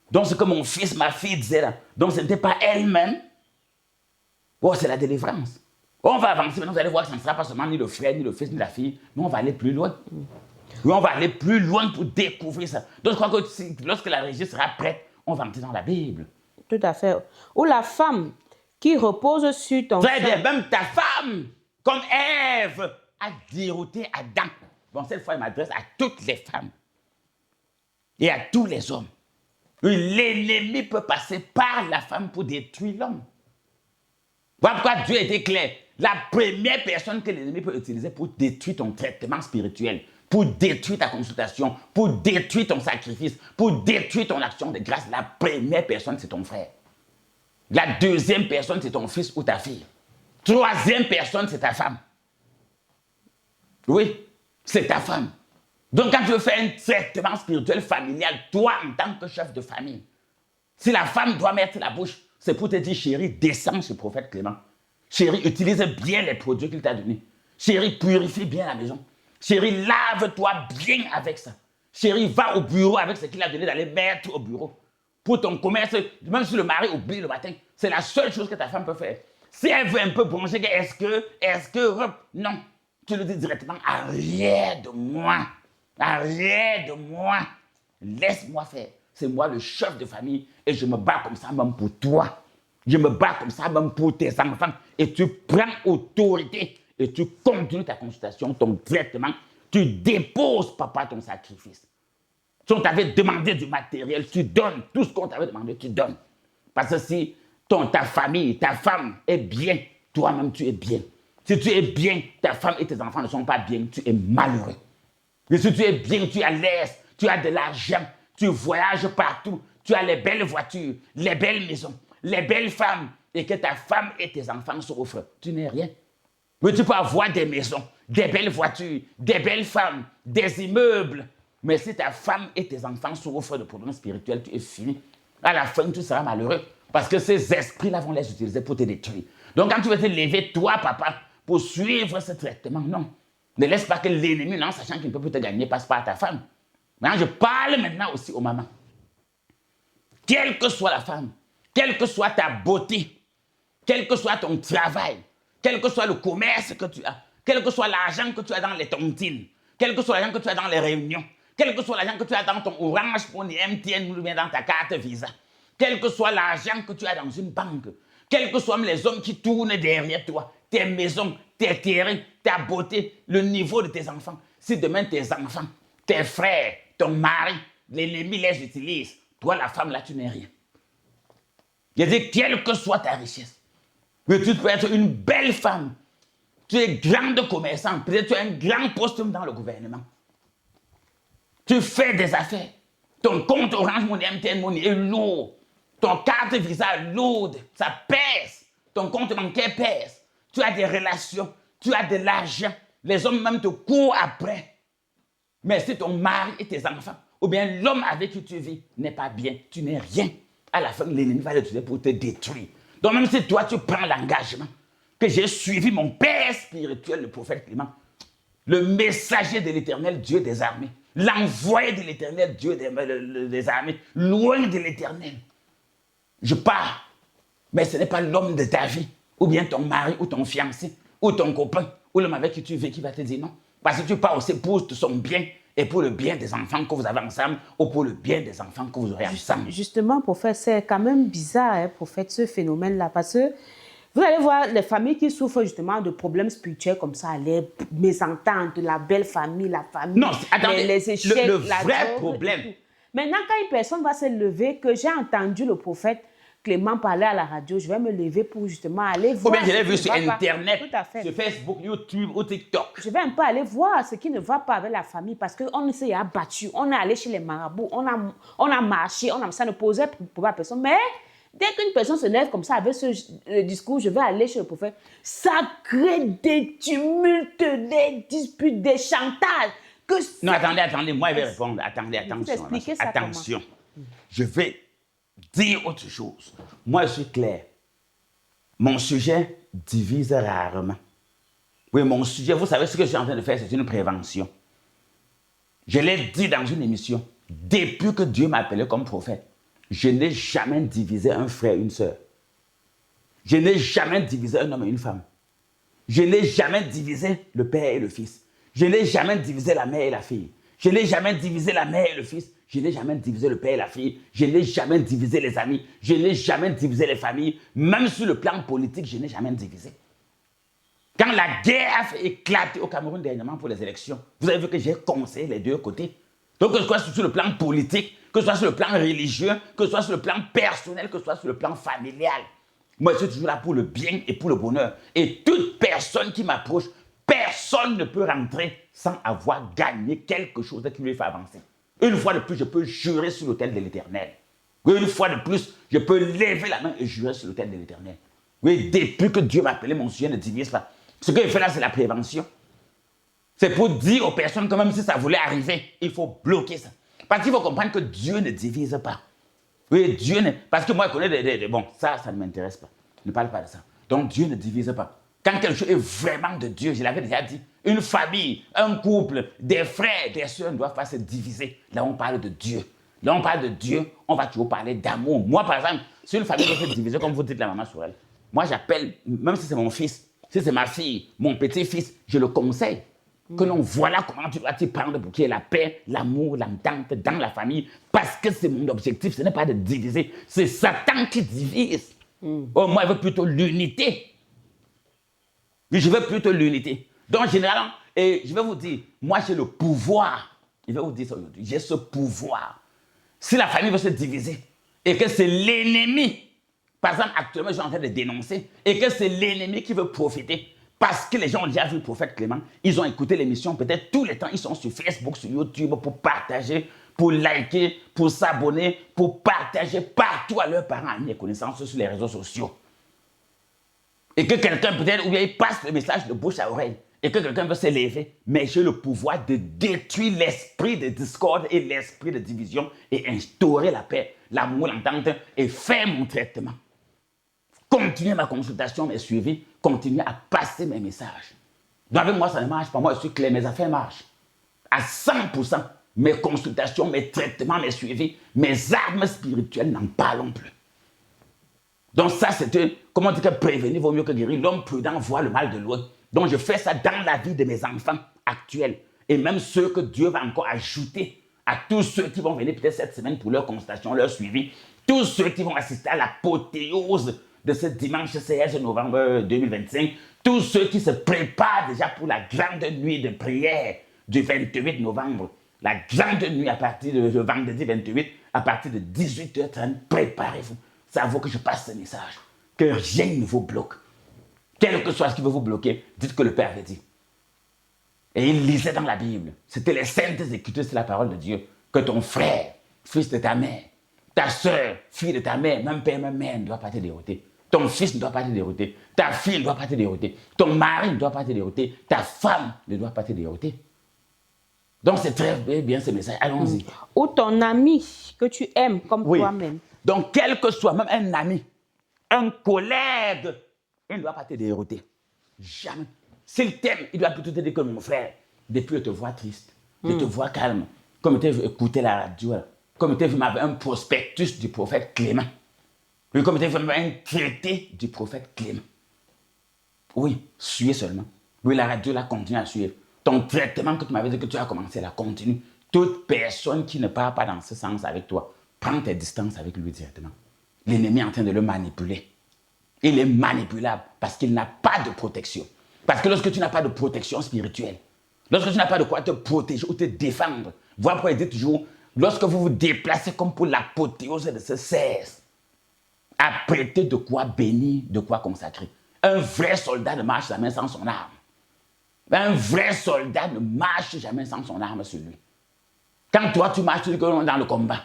Donc c'est comme mon fils, ma fille disait là. Donc ce n'était pas elle-même. Oh, c'est la délivrance. On va avancer, maintenant vous allez voir que ce ne sera pas seulement ni le frère, ni le fils, ni la fille, mais on va aller plus loin. Oui, on va aller plus loin pour découvrir ça. Donc je crois que lorsque la régie sera prête, on va entrer dans la Bible. Tout à fait. Ou la femme qui repose sur ton Très bien, sein. même ta femme, comme Ève, a dérouté Adam. Bon, cette fois, il m'adresse à toutes les femmes et à tous les hommes. L'ennemi peut passer par la femme pour détruire l'homme. Voilà pourquoi Dieu était clair. La première personne que l'ennemi peut utiliser pour détruire ton traitement spirituel, pour détruire ta consultation, pour détruire ton sacrifice, pour détruire ton action de grâce, la première personne, c'est ton frère. La deuxième personne, c'est ton fils ou ta fille. Troisième personne, c'est ta femme. Oui, c'est ta femme. Donc, quand tu veux faire un traitement spirituel familial, toi, en tant que chef de famille, si la femme doit mettre la bouche, c'est pour te dire, chérie, descends chez le prophète Clément. Chérie, utilise bien les produits qu'il t'a donnés. Chérie, purifie bien la maison. Chérie, lave-toi bien avec ça. Chérie, va au bureau avec ce qu'il a donné d'aller mettre au bureau. Pour ton commerce, même si le mari oublie le matin, c'est la seule chose que ta femme peut faire. Si elle veut un peu bronzer, non. Tu lui dis directement, arrière de moi. Arrière de moi. Laisse-moi faire. C'est moi le chef de famille et je me bats comme ça même pour toi. Je me bats comme ça même pour tes enfants. Et tu prends autorité et tu continues ta consultation, ton traitement. Tu déposes, papa, ton sacrifice. Si on t'avait demandé du matériel, tu donnes. Tout ce qu'on t'avait demandé, tu donnes. Parce que si ta famille, ta femme est bien, toi-même tu es bien. Si tu es bien, ta femme et tes enfants ne sont pas bien, tu es malheureux. Et si tu es bien, tu es à l'aise, tu as de l'argent, tu voyages partout, tu as les belles voitures, les belles maisons, les belles femmes, et que ta femme et tes enfants souffrent, tu n'es rien. Mais tu peux avoir des maisons, des belles voitures, des belles femmes, des immeubles. Mais si ta femme et tes enfants souffrent de problèmes spirituels, tu es fini. À la fin, tu seras malheureux. Parce que ces esprits-là vont les utiliser pour te détruire. Donc quand tu veux te lever, toi, papa, pour suivre ce traitement, non. Ne laisse pas que l'ennemi, en sachant qu'il ne peut plus te gagner, passe par ta femme. Maintenant, je parle maintenant aussi aux mamans. Quelle que soit la femme, quelle que soit ta beauté, quel que soit ton travail, quel que soit le commerce que tu as, quel que soit l'argent que tu as dans les tontines, quel que soit l'argent que tu as dans les réunions, quel que soit l'argent que tu as dans ton Orange Money, MTN ou bien dans ta carte Visa, quel que soit l'argent que tu as dans une banque, quels que soient les hommes qui tournent derrière toi, tes maisons, tes terrains, ta beauté, le niveau de tes enfants. Si demain tes enfants, tes frères, ton mari, l'ennemi les utilise, toi la femme là tu n'es rien. Je dis quelle que soit ta richesse, mais tu peux être une belle femme, tu es grande commerçante, peut-être tu as un grand poste dans le gouvernement. Tu fais des affaires, ton compte Orange Money, MTN Money est lourd, ton carte Visa est lourde, ça pèse, ton compte bancaire pèse. Tu as des relations, tu as de l'argent, les hommes même te courent après. Mais si ton mari et tes enfants, ou bien l'homme avec qui tu vis, n'est pas bien, tu n'es rien. À la fin, l'ennemi va l'utiliser pour te détruire. Donc même si toi, tu prends l'engagement que j'ai suivi mon père spirituel, le prophète Clément, le messager de l'Éternel, Dieu des armées, l'envoyé de l'Éternel, Dieu des armées, loin de l'Éternel. Je pars, mais ce n'est pas l'homme de ta vie, ou bien ton mari, ou ton fiancé, ou ton copain, ou l'homme avec qui tu vis qui va te dire non. Parce que tu pars aussi pour son bien et pour le bien des enfants que vous avez ensemble, ou pour le bien des enfants que vous aurez ensemble. Justement, prophète, c'est quand même bizarre, hein, prophète, ce phénomène-là, parce que vous allez voir les familles qui souffrent justement de problèmes spirituels comme ça, les mésententes, la belle famille, la famille, non, attendez, les échecs, le vrai problème. Maintenant, quand une personne va se lever, que j'ai entendu le prophète Clément parler à la radio, je vais me lever pour justement aller voir. Ou bien je l'ai vu sur Internet, tout à fait, sur Facebook, YouTube ou TikTok. Je vais un peu aller voir ce qui ne va pas avec la famille parce qu'on s'est abattu, on est allé chez les marabouts, on a marché, ça ne posait pour la personne. Mais dès qu'une personne se lève comme ça avec ce discours, je vais aller chez le prophète, ça crée des tumultes, des disputes, des chantages. Non, attendez, moi je vais répondre. Attendez, attention. Je vais dire autre chose. Moi, je suis clair. Mon sujet divise rarement. Oui, mon sujet, vous savez ce que je suis en train de faire, c'est une prévention. Je l'ai dit dans une émission, depuis que Dieu m'a appelé comme prophète, je n'ai jamais divisé un frère et une sœur. Je n'ai jamais divisé un homme et une femme. Je n'ai jamais divisé le père et le fils. Je n'ai jamais divisé la mère et la fille. Je n'ai jamais divisé la mère et le fils. Je n'ai jamais divisé le père et la fille. Je n'ai jamais divisé les amis. Je n'ai jamais divisé les familles. Même sur le plan politique, je n'ai jamais divisé. Quand la guerre a fait éclater au Cameroun dernièrement pour les élections, vous avez vu que j'ai conseillé les deux côtés. Donc, que ce soit sur le plan politique, que ce soit sur le plan religieux, que ce soit sur le plan personnel, que ce soit sur le plan familial. Moi, je suis toujours là pour le bien et pour le bonheur. Et toute personne qui m'approche, personne ne peut rentrer sans avoir gagné quelque chose qui lui fait avancer. Une fois de plus, je peux jurer sur l'autel de l'Éternel. Une fois de plus, je peux lever la main et jurer sur l'autel de l'Éternel. Oui, depuis que Dieu m'a appelé, mon sujet ne divise pas. Ce qu'il fait là, c'est la prévention. C'est pour dire aux personnes que même si ça voulait arriver, il faut bloquer ça. Parce qu'il faut comprendre que Dieu ne divise pas. Oui, Dieu ne... Parce que moi, je connais bon, ça ne m'intéresse pas. Ne parle pas de ça. Donc, Dieu ne divise pas. Quand quelque chose est vraiment de Dieu, je l'avais déjà dit, une famille, un couple, des frères, des sœurs ne doivent pas se diviser. Là, on parle de Dieu. Là, on parle de Dieu, on va toujours parler d'amour. Moi, par exemple, si une famille doit se diviser, comme vous dites la maman sur elle, moi, j'appelle, même si c'est mon fils, si c'est ma fille, mon petit-fils, je le conseille. Que l'on voilà comment tu dois t'y prendre pour qu'il y ait la paix, l'amour, l'entente dans la famille. Parce que c'est mon objectif, ce n'est pas de diviser. C'est Satan qui divise. Oh, moi, je veux plutôt l'unité. Je veux plutôt l'unité. Donc, généralement, et je vais vous dire, moi, j'ai le pouvoir. Je vais vous dire ça aujourd'hui. J'ai ce pouvoir. Si la famille veut se diviser et que c'est l'ennemi, par exemple, actuellement, je suis en train de dénoncer, et que c'est l'ennemi qui veut profiter, parce que les gens ont déjà vu le prophète Clément, ils ont écouté l'émission, peut-être tous les temps, ils sont sur Facebook, sur YouTube, pour partager, pour liker, pour s'abonner, pour partager partout à leurs parents, amis et connaissances sur les réseaux sociaux. Et que quelqu'un peut-être, ou bien il passe le message de bouche à oreille, et que quelqu'un veut s'élever, mais j'ai le pouvoir de détruire l'esprit de discorde et l'esprit de division et instaurer la paix, l'amour, l'entente et faire mon traitement. Continuer ma consultation, mes suivis, continuer à passer mes messages. Donc avec moi, ça ne marche pas. Moi, je suis clair, mes affaires marchent. À 100%, mes consultations, mes traitements, mes suivis, mes armes spirituelles n'en parlons plus. Donc ça, c'était, comment dire que prévenir vaut mieux que guérir. L'homme prudent voit le mal de loin. Donc je fais ça dans la vie de mes enfants actuels. Et même ceux que Dieu va encore ajouter à tous ceux qui vont venir peut-être cette semaine pour leur consultation, leur suivi. Tous ceux qui vont assister à l'apothéose de ce dimanche 16 novembre 2025. Tous ceux qui se préparent déjà pour la grande nuit de prière du 28 novembre. La grande nuit à partir de vendredi 28, à partir de 18h30. Préparez-vous. Ça vaut que je passe ce message. Que rien ne vous bloque. Quel que soit ce qui veut vous bloquer, dites que le Père avait dit. Et il lisait dans la Bible. C'était les saintes écritures, c'est la parole de Dieu. Que ton frère, fils de ta mère, ta soeur, fille de ta mère, même père, même mère ne doit pas te dérouter. Ton fils ne doit pas te dérouter. Ta fille ne doit pas te dérouter. Ton mari ne doit pas te dérouter. Ta femme ne doit pas te dérouter. Donc c'est très bien ce message. Allons-y. Ou ton ami que tu aimes comme toi-même. Donc quel que soit, même un ami, un collègue, il ne doit pas te dérouter. Jamais. S'il t'aime, il doit plutôt te dire comme mon frère. Depuis, je te vois triste, je te vois calme. Comme tu as écouté la radio, comme tu as vu un prospectus du prophète Clément. Oui, comme tu as vu un traité du prophète Clément. Oui, suis seulement. Oui, la radio, là, continue à suivre. Ton traitement que tu m'avais dit que tu as commencé, là, continue. Toute personne qui ne part pas dans ce sens avec toi, prends tes distances avec lui directement. L'ennemi est en train de le manipuler. Il est manipulable parce qu'il n'a pas de protection. Parce que lorsque tu n'as pas de protection spirituelle, lorsque tu n'as pas de quoi te protéger ou te défendre, voilà pourquoi il dit toujours, lorsque vous vous déplacez comme pour l'apothéose de ce 16, apprêtez de quoi bénir, de quoi consacrer. Un vrai soldat ne marche jamais sans son arme. Un vrai soldat ne marche jamais sans son arme sur lui. Quand toi, tu marches dans le combat,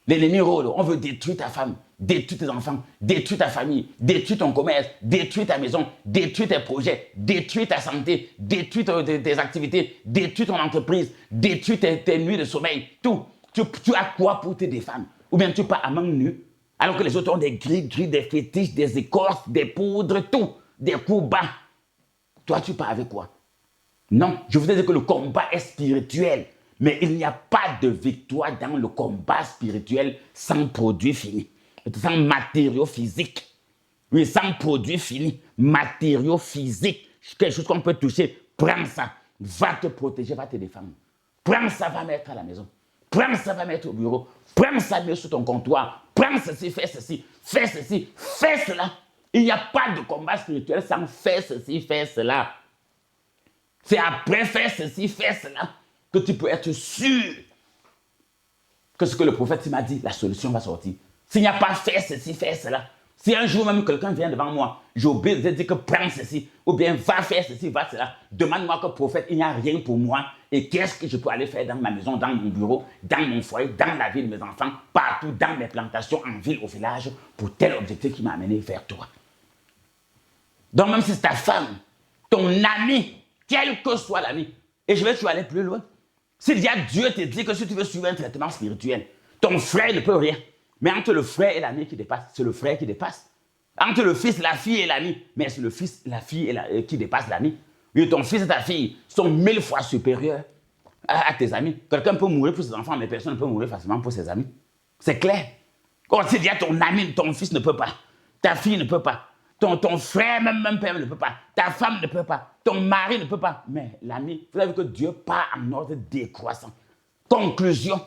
l'ennemi rôle, on veut détruire ta femme, détruire tes enfants, détruire ta famille, détruire ton commerce, détruire ta maison, détruire tes projets, détruire ta santé, détruire tes activités, détruire ton entreprise, détruire tes nuits de sommeil, tout. Tu as quoi pour te défendre? Ou bien tu pars à main nue, alors que les autres ont des grilles, des fétiches, des écorces, des poudres, tout, des coups bas. Toi, tu pars avec quoi? Non, je vous ai dit que le combat est spirituel. Mais il n'y a pas de victoire dans le combat spirituel sans produit fini, sans matériaux physiques. Oui, sans produit fini, matériaux physiques, quelque chose qu'on peut toucher, prends ça, va te protéger, va te défendre. Prends ça, va mettre à la maison. Prends ça, va mettre au bureau. Prends ça, mets sur ton comptoir. Prends ceci, fais ceci, fais ceci, fais cela. Il n'y a pas de combat spirituel sans faire ceci, faire cela. C'est après faire ceci, faire cela que tu peux être sûr que ce que le prophète m'a dit, la solution va sortir. S'il n'y a pas fait ceci, faire cela. Si un jour même quelqu'un vient devant moi, j'ai oublié de dire que prends ceci, ou bien va faire ceci, va cela, demande-moi que prophète, il n'y a rien pour moi, et qu'est-ce que je peux aller faire dans ma maison, dans mon bureau, dans mon foyer, dans la vie de mes enfants, partout, dans mes plantations, en ville, au village, pour tel objectif qui m'a amené vers toi. Donc même si c'est ta femme, ton ami, quel que soit l'ami, et je vais tu aller plus loin. S'il y a Dieu te dit que si tu veux suivre un traitement spirituel, ton frère ne peut rien. Mais entre le frère et l'ami qui dépasse, c'est le frère qui dépasse. Entre le fils, la fille et l'ami, mais c'est le fils, la fille qui dépasse l'ami. Et ton fils et ta fille sont 1000 fois supérieurs à tes amis. Quelqu'un peut mourir pour ses enfants, mais personne ne peut mourir facilement pour ses amis. C'est clair. Quand s'il y a ton ami, ton fils ne peut pas. Ta fille ne peut pas. Ton frère, même père ne peut pas. Ta femme ne peut pas. Ton mari ne peut pas. Mais l'ami, vous savez que Dieu part en ordre décroissant. Conclusion.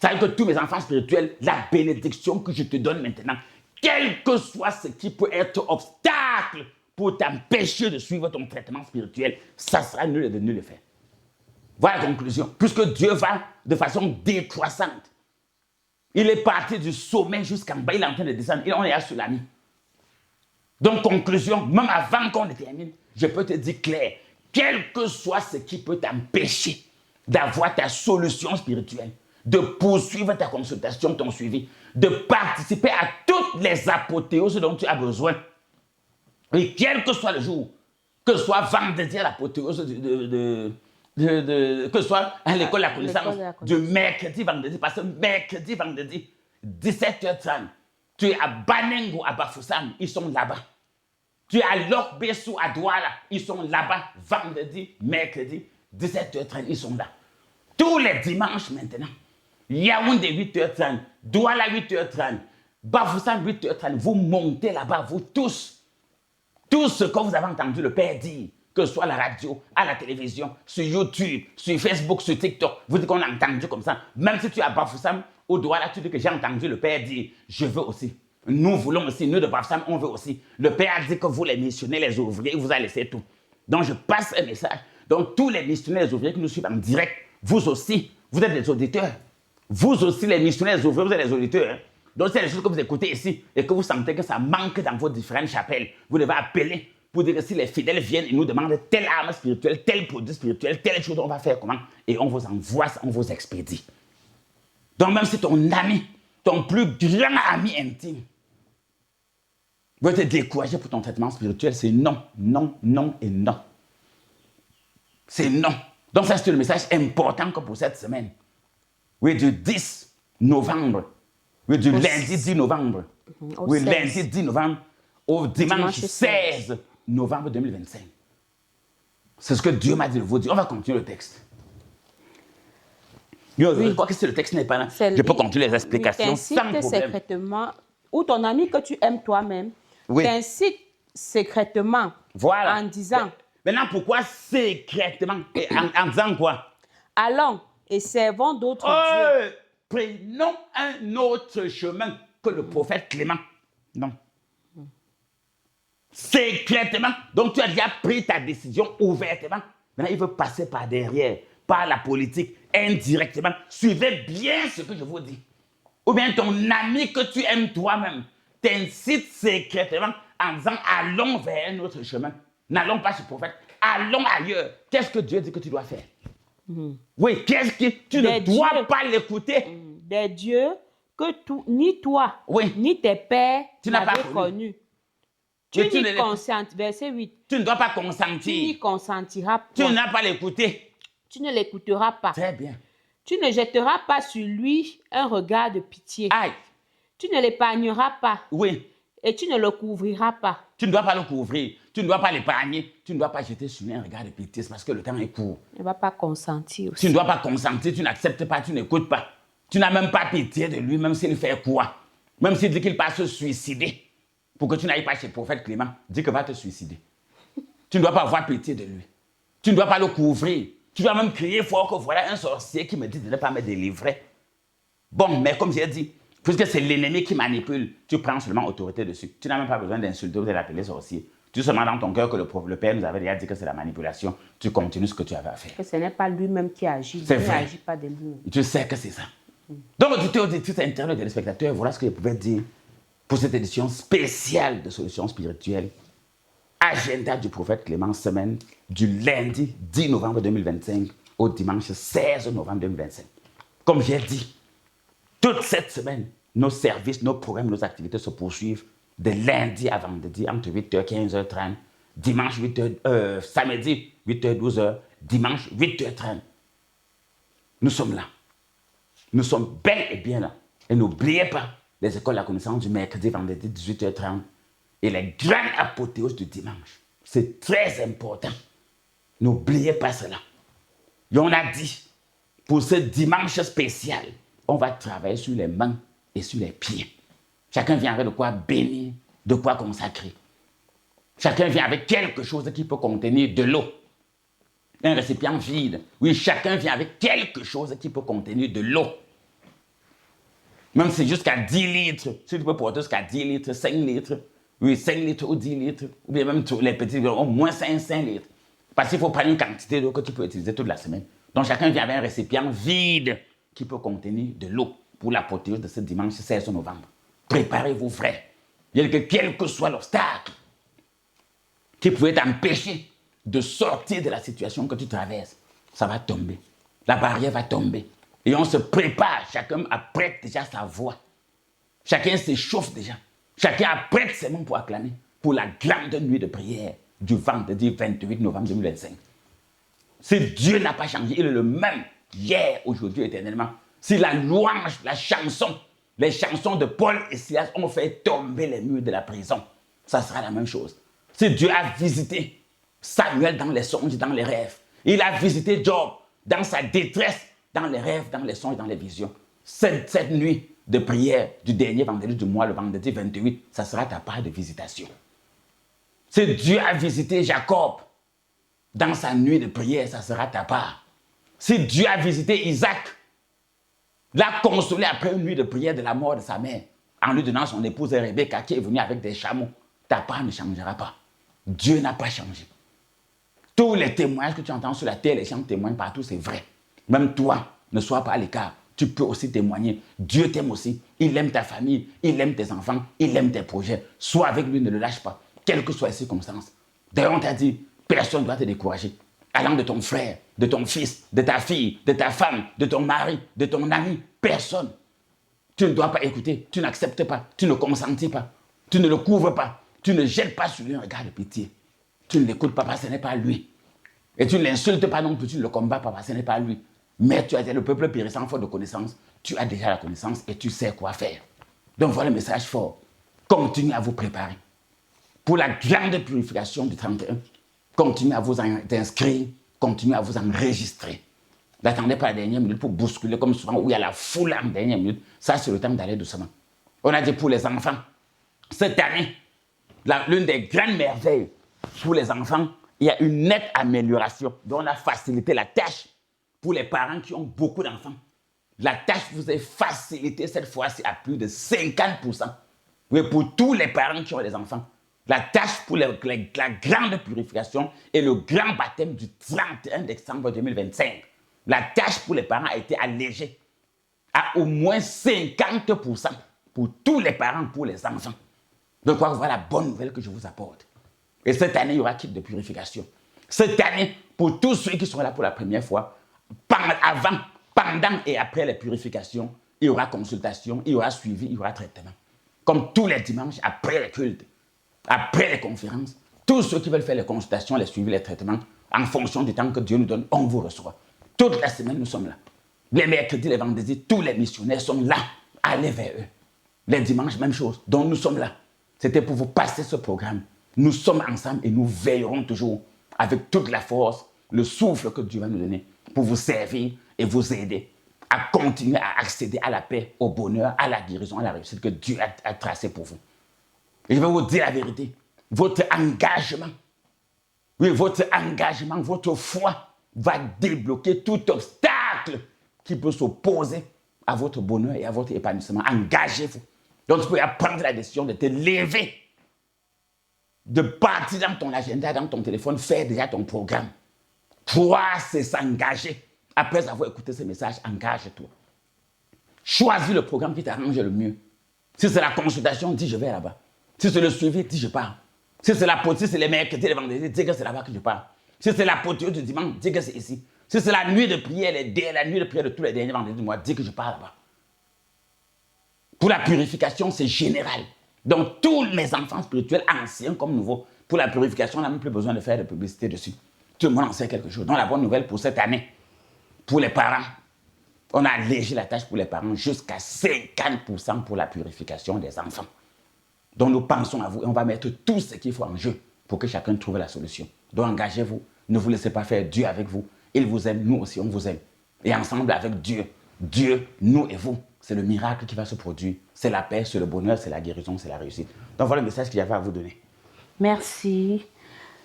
Ça veut dire que tous mes enfants spirituels, la bénédiction que je te donne maintenant, quel que soit ce qui peut être obstacle pour t'empêcher de suivre ton traitement spirituel, ça sera nul et de nul effet. Voilà la conclusion. Puisque Dieu va de façon décroissante. Il est parti du sommet jusqu'en bas, il est en train de descendre. On est là sur la nuit. Donc, conclusion, même avant qu'on ne termine, je peux te dire clair, quel que soit ce qui peut t'empêcher d'avoir ta solution spirituelle, de poursuivre ta consultation, ton suivi, de participer à toutes les apothéoses dont tu as besoin, et quel que soit le jour, que ce soit vendredi à l'apothéose que ce soit à l'école de la connaissance, du mercredi, vendredi, parce que mercredi, vendredi, 17h30, tu es à Banengo, à Bafoussam, ils sont là-bas. Tu es à Lokbessou, à Douala, ils sont là-bas, vendredi, mercredi, 17h30, ils sont là. Tous les dimanches maintenant, Yaoundé 8h30, Douala 8h30, Bafoussam 8h30, vous montez là-bas, vous tous, tout ce que vous avez entendu le Père dire, que ce soit à la radio, à la télévision, sur YouTube, sur Facebook, sur TikTok, vous dites qu'on a entendu comme ça, même si tu es à Bafoussam, au Douala, tu dis que j'ai entendu le Père dire, je veux aussi. Nous voulons aussi, nous de Bafoussam, on veut aussi. Le Père a dit que vous les missionnaires, les ouvriers, il vous a laissé tout. Donc je passe un message. Donc tous les missionnaires, les ouvriers qui nous suivent en direct, vous aussi, vous êtes des auditeurs. Vous aussi, les missionnaires, les ouvriers, vous êtes des auditeurs. Hein? Donc c'est les choses que vous écoutez ici et que vous sentez que ça manque dans vos différentes chapelles. Vous devez appeler pour dire que si les fidèles viennent et nous demandent telle arme spirituelle, tel produit spirituel, telle chose, on va faire comment? Et on vous envoie, on vous expédie. Donc même si ton ami, ton plus grand ami intime, veut te décourager pour ton traitement spirituel, c'est non, non, non et non. C'est non. Donc ça, c'est le message important que pour cette semaine. Oui, du 10 novembre. Oui, du lundi 10 novembre. Oui, lundi 10 novembre au dimanche 16 novembre 2025. C'est ce que Dieu m'a dit de vous dire. On va continuer le texte. Je crois que si le texte n'est pas là, je peux continuer les explications sans problème. Secrètement, ou ton ami que tu aimes toi-même, t'incite secrètement en disant... Maintenant, pourquoi secrètement? En disant quoi? Allons et servons d'autres dieux. Prenons un autre chemin que le prophète Clément. Non. Secrètement. Donc, tu as déjà pris ta décision ouvertement. Maintenant, il veut passer par derrière, par la politique, indirectement. Suivez bien ce que je vous dis. Ou bien ton ami que tu aimes toi-même t'incite secrètement en disant allons vers un autre chemin. N'allons pas chez le prophète. Allons ailleurs. Qu'est-ce que Dieu dit que tu dois faire? Oui, qu'est-ce que tu ne dois pas l'écouter? Des dieux que ni toi, ni tes pères n'avaient connus. Tu n'y consentiras, verset 8. Tu ne dois pas consentir. Tu n'y consentiras pas. Tu n'as pas l'écouter. Tu ne l'écouteras pas. Très bien. Tu ne jetteras pas sur lui un regard de pitié. Aïe. Tu ne l'épargneras pas. Oui. Et tu ne le couvriras pas. Tu ne dois pas le couvrir. Tu ne dois pas l'épargner. Tu ne dois pas jeter sur lui un regard de pitié. C'est parce que le temps est court. Il ne va pas consentir aussi. Tu ne dois pas consentir. Tu n'acceptes pas. Tu n'écoutes pas. Tu n'as même pas pitié de lui, même s'il fait quoi. Même s'il dit qu'il va se suicider. Pour que tu n'ailles pas chez le prophète Clément, dis que va te suicider. Tu ne dois pas avoir pitié de lui. Tu ne dois pas le couvrir. Tu dois même crier fort que voilà un sorcier qui me dit de ne pas me délivrer. Bon, mais comme j'ai dit, puisque c'est l'ennemi qui manipule, tu prends seulement autorité dessus. Tu n'as même pas besoin d'insulter ou de l'appeler sorcier. Tu seulement dans ton cœur que le Père nous avait déjà dit que c'est la manipulation. Tu continues ce que tu avais à faire. Que ce n'est pas lui-même qui agit. C'est Il vrai. n'agit pas de lui-même. Tu sais que c'est ça. Donc, auditrices internes et téléspectateurs, voilà ce que je pouvais dire pour cette édition spéciale de Solutions spirituelles. Agenda du prophète Clément, semaine du lundi 10 novembre 2025 au dimanche 16 novembre 2025. Comme j'ai dit, toute cette semaine, nos services, nos programmes, nos activités se poursuivent de lundi à vendredi entre 8h et 15h30, dimanche 8h, samedi 8h 12h, dimanche 8h30. Nous sommes là. Nous sommes bel et bien là. Et n'oubliez pas les écoles de la connaissance du mercredi, vendredi 18h30 et les grandes apothéoses du dimanche. C'est très important. N'oubliez pas cela. Et on a dit, pour ce dimanche spécial, on va travailler sur les mains et sur les pieds. Chacun vient avec de quoi bénir, de quoi consacrer. Chacun vient avec quelque chose qui peut contenir de l'eau. Un récipient vide. Oui, chacun vient avec quelque chose qui peut contenir de l'eau. Même si c'est jusqu'à 10 litres. Si tu peux porter jusqu'à 10 litres, 5 litres. Oui, 5 litres ou 10 litres. Ou bien même les petits, au moins 5 litres. Parce qu'il faut prendre une quantité d'eau que tu peux utiliser toute la semaine. Donc chacun vient avec un récipient vide qui peut contenir de l'eau pour l'apothéose de ce dimanche 16 novembre. Préparez-vous, frères. Quel que soit l'obstacle qui pouvait t'empêcher de sortir de la situation que tu traverses, ça va tomber. La barrière va tomber. Et on se prépare. Chacun apprête déjà sa voix. Chacun s'échauffe déjà. Chacun apprête ses mains pour acclamer pour la grande nuit de prière du vendredi 28 novembre 2025. Si Dieu n'a pas changé, il est le même hier, aujourd'hui, éternellement. Si la louange, la chanson, les chansons de Paul et Silas ont fait tomber les murs de la prison, ça sera la même chose. Si Dieu a visité Samuel dans les songes, dans les rêves, il a visité Job dans sa détresse, dans les rêves, dans les songes, dans les visions. Cette nuit de prière du dernier vendredi du mois, le vendredi 28, ça sera ta part de visitation. Si Dieu a visité Jacob dans sa nuit de prière, ça sera ta part. Si Dieu a visité Isaac, l'a consolé après une nuit de prière de la mort de sa mère, en lui donnant son épouse Rebecca qui est venue avec des chameaux, ta part ne changera pas. Dieu n'a pas changé. Tous les témoignages que tu entends sur la terre, les gens témoignent partout, c'est vrai. Même toi, ne sois pas à l'écart. Tu peux aussi témoigner. Dieu t'aime aussi. Il aime ta famille, il aime tes enfants, il aime tes projets. Sois avec lui, ne le lâche pas, quelles que soient les circonstances. D'ailleurs, on t'a dit, personne ne doit te décourager. Allant de ton frère, de ton fils, de ta fille, de ta femme, de ton mari, de ton ami, personne. Tu ne dois pas écouter, tu n'acceptes pas, tu ne consentis pas, tu ne le couvres pas, tu ne jettes pas sur lui un regard de pitié. Tu ne l'écoutes pas parce que ce n'est pas lui. Et tu ne l'insultes pas non plus, tu ne le combats pas parce que ce n'est pas lui. Mais tu as été le peuple périssant faute de connaissance. Tu as déjà la connaissance et tu sais quoi faire. Donc voilà le message fort. Continuez à vous préparer. Pour la grande purification du 31, continuez à vous inscrire, continuez à vous enregistrer. N'attendez pas la dernière minute pour bousculer comme souvent où il y a la foule en dernière minute. Ça, c'est le temps d'aller doucement. On a dit pour les enfants, cette année, l'une des grandes merveilles pour les enfants, il y a une nette amélioration. Donc, on a facilité la tâche pour les parents qui ont beaucoup d'enfants. La tâche vous est facilitée cette fois-ci à plus de 50%. Oui, pour tous les parents qui ont des enfants. La tâche pour la grande purification et le grand baptême du 31 décembre 2025. La tâche pour les parents a été allégée à au moins 50% pour tous les parents, pour les enfants. Donc, voilà la bonne nouvelle que je vous apporte. Et cette année, il y aura kit de purification. Cette année, pour tous ceux qui sont là pour la première fois, avant, pendant et après les purifications, il y aura consultation, il y aura suivi, il y aura traitement. Comme tous les dimanches, après les cultes, après les conférences, tous ceux qui veulent faire les consultations, les suivis, les traitements, en fonction du temps que Dieu nous donne, on vous reçoit. Toute la semaine, nous sommes là. Les mercredis, les vendredis, tous les missionnaires sont là. Allez vers eux. Les dimanches, même chose. Donc, nous sommes là. C'était pour vous passer ce programme. Nous sommes ensemble et nous veillerons toujours avec toute la force, le souffle que Dieu va nous donner pour vous servir et vous aider à continuer à accéder à la paix, au bonheur, à la guérison, à la réussite que Dieu a tracé pour vous. Et je vais vous dire la vérité. Votre engagement, oui, votre engagement, votre foi va débloquer tout obstacle qui peut s'opposer à votre bonheur et à votre épanouissement. Engagez-vous. Donc, tu peux prendre la décision de te lever, de partir dans ton agenda, dans ton téléphone, faire déjà ton programme. Croire, c'est s'engager. Après avoir écouté ce message, engage-toi. Choisis le programme qui t'arrange le mieux. Si c'est la consultation, dis je vais là-bas. Si c'est le suivi, dis je pars. Si c'est la poterie, c'est les mercredis, les vendredis, dis que c'est là-bas que je pars. Si c'est la poterie du dimanche, dis que c'est ici. Si c'est la nuit de prière, la nuit de prière de tous les derniers vendredis du mois, dis que je pars là-bas. Pour la purification, c'est général. Donc, tous mes enfants spirituels, anciens comme nouveaux, pour la purification, on n'a même plus besoin de faire de publicité dessus. Tout le monde en sait quelque chose. Donc, la bonne nouvelle pour cette année, pour les parents, on a allégé la tâche pour les parents jusqu'à 50% pour la purification des enfants. Donc, nous pensons à vous et on va mettre tout ce qu'il faut en jeu pour que chacun trouve la solution. Donc, engagez-vous. Ne vous laissez pas faire Dieu avec vous. Il vous aime, nous aussi, on vous aime. Et ensemble avec Dieu, Dieu, nous et vous, c'est le miracle qui va se produire. C'est la paix, c'est le bonheur, c'est la guérison, c'est la réussite. Donc, voilà le message qu'il y avait à vous donner. Merci.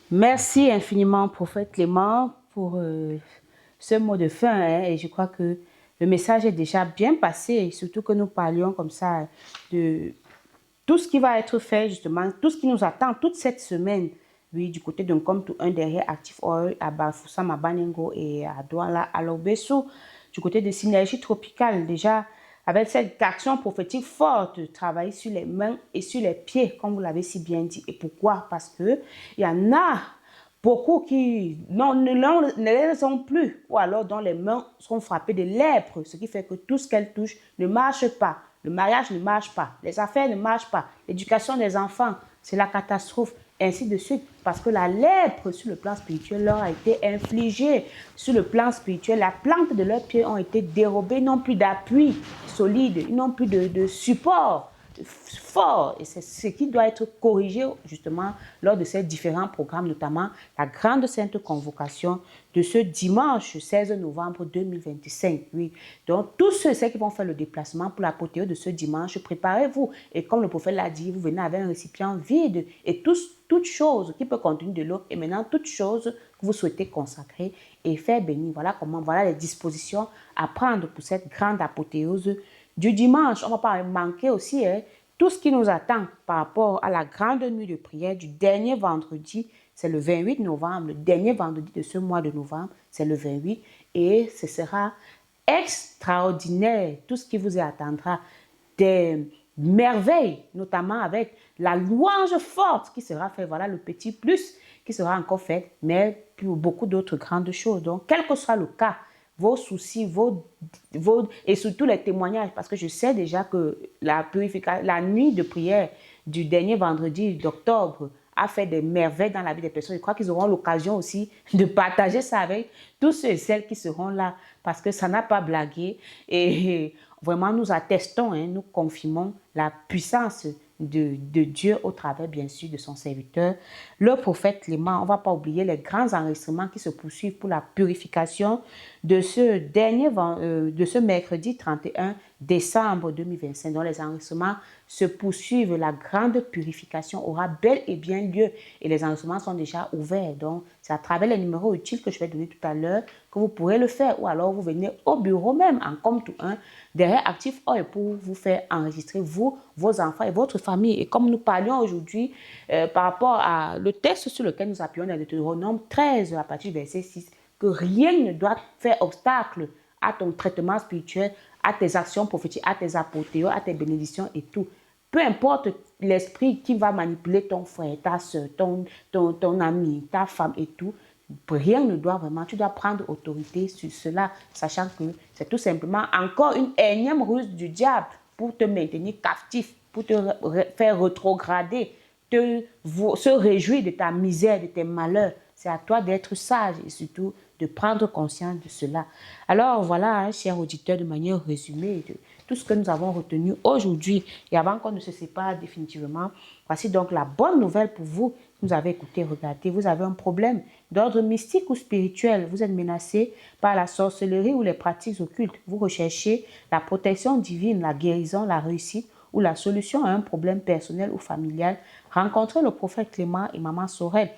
Merci infiniment, prophète Clément, pour ce mot de fin. Hein, et je crois que le message est déjà bien passé, et surtout que nous parlions comme ça de tout ce qui va être fait, justement, tout ce qui nous attend toute cette semaine. Oui, du côté d'un comme tout un derrière Active Oil à Bafoussam, à Baningo et à Douala, à Lobesso, du côté de Synergie Tropicale, déjà avec cette action prophétique forte, de travailler sur les mains et sur les pieds, comme vous l'avez si bien dit. Et pourquoi? Parce que il y en a beaucoup qui ne les ont plus, ou alors dont les mains sont frappées de lèpre, ce qui fait que tout ce qu'elles touchent ne marche pas. Le mariage ne marche pas, les affaires ne marchent pas, l'éducation des enfants, c'est la catastrophe, ainsi de suite. Parce que la lèpre sur le plan spirituel leur a été infligée. Sur le plan spirituel, la plante de leurs pieds ont été dérobées, ils n'ont plus d'appui solide, ils n'ont plus de support fort, et c'est ce qui doit être corrigé justement lors de ces différents programmes, notamment la grande sainte convocation de ce dimanche 16 novembre 2025. Oui. Donc tous ceux qui vont faire le déplacement pour l'apothéose de ce dimanche, préparez-vous, et comme le prophète l'a dit, vous venez avec un récipient vide et toute chose qui peut contenir de l'eau, et maintenant toute chose que vous souhaitez consacrer et faire bénir. Voilà les dispositions à prendre pour cette grande apothéose du dimanche. On ne va pas manquer aussi tout ce qui nous attend par rapport à la grande nuit de prière du dernier vendredi. C'est le 28 novembre, le dernier vendredi de ce mois de novembre, c'est le 28. Et ce sera extraordinaire, tout ce qui vous attendra, des merveilles, notamment avec la louange forte qui sera faite. Voilà le petit plus qui sera encore fait, mais pour beaucoup d'autres grandes choses. Donc, quel que soit le cas, vos soucis, et surtout les témoignages, parce que je sais déjà que la nuit de prière du dernier vendredi d'octobre a fait des merveilles dans la vie des personnes. Je crois qu'ils auront l'occasion aussi de partager ça avec tous ceux et celles qui seront là, parce que ça n'a pas blagué. Et vraiment, nous attestons, nous confirmons la puissance de Dieu au travers, bien sûr, de son serviteur, le prophète Clément. On ne va pas oublier les grands enregistrements qui se poursuivent pour la purification de ce mercredi 31 décembre 2025. Donc, les enregistrements se poursuivent. La grande purification aura bel et bien lieu et les enregistrements sont déjà ouverts. Donc, c'est à travers les numéros utiles que je vais donner tout à l'heure que vous pourrez le faire, ou alors vous venez au bureau même en comme tout un derrière Active Oil pour vous faire enregistrer vous, vos enfants et votre famille. Et comme nous parlions aujourd'hui par rapport à le texte sur lequel nous appuyons dans le Deutéronome 13 à partir du verset 6, que rien ne doit faire obstacle à ton traitement spirituel, à tes actions prophétiques, à tes apothéoses, à tes bénédictions et tout. Peu importe l'esprit qui va manipuler ton frère, ta soeur, ton ami, ta femme et tout, rien ne doit vraiment, tu dois prendre autorité sur cela, sachant que c'est tout simplement encore une énième ruse du diable pour te maintenir captif, pour te faire rétrograder, se réjouir de ta misère, de tes malheurs. C'est à toi d'être sage et surtout de prendre conscience de cela. Alors voilà, chers auditeurs, de manière résumée de tout ce que nous avons retenu aujourd'hui, et avant qu'on ne se sépare définitivement, voici donc la bonne nouvelle pour vous. Vous avez écouté, regardez, vous avez un problème d'ordre mystique ou spirituel, vous êtes menacé par la sorcellerie ou les pratiques occultes, vous recherchez la protection divine, la guérison, la réussite ou la solution à un problème personnel ou familial, rencontrez le prophète Clément et Maman Sorel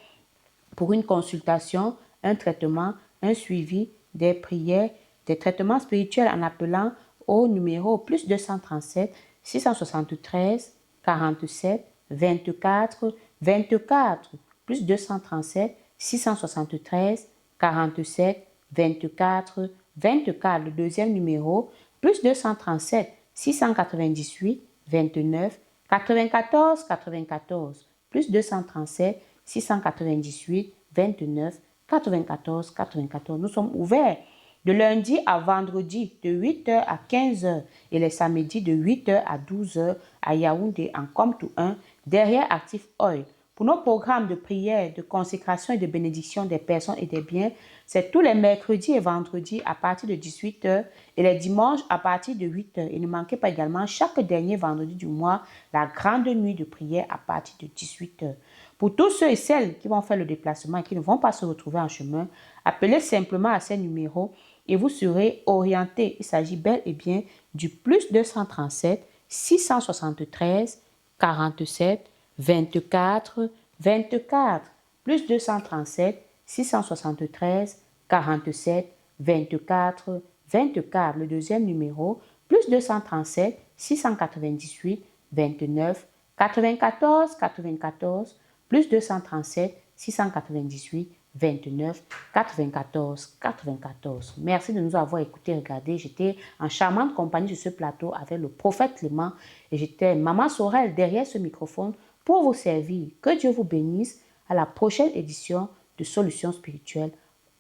pour une consultation, un traitement, un suivi des prières, des traitements spirituels en appelant au numéro plus 237 673 47 24 24 plus 237 673 47 24 24. Le deuxième numéro plus 237 698 29 94 94 plus 237 698 29 94 94. Nous sommes ouverts de lundi à vendredi de 8h à 15h et les samedis de 8h à 12h à Yaoundé en Komtou 1 derrière Active Oil. Pour nos programmes de prière, de consécration et de bénédiction des personnes et des biens, c'est tous les mercredis et vendredis à partir de 18h et les dimanches à partir de 8h. Et ne manquez pas également chaque dernier vendredi du mois la grande nuit de prière à partir de 18h. Pour tous ceux et celles qui vont faire le déplacement et qui ne vont pas se retrouver en chemin, appelez simplement à ces numéros et vous serez orienté. Il s'agit bel et bien du plus 237 673 47 24 24 plus 237 673 47 24 24. Le deuxième numéro plus 237 698 29 94 94 plus 237 698 29 94 94. Merci de nous avoir écoutés et regardés. J'étais en charmante compagnie sur ce plateau avec le prophète Clément et j'étais Maman Sorel derrière ce microphone pour vous servir. Que Dieu vous bénisse. À la prochaine édition de Solutions spirituelles.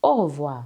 Au revoir.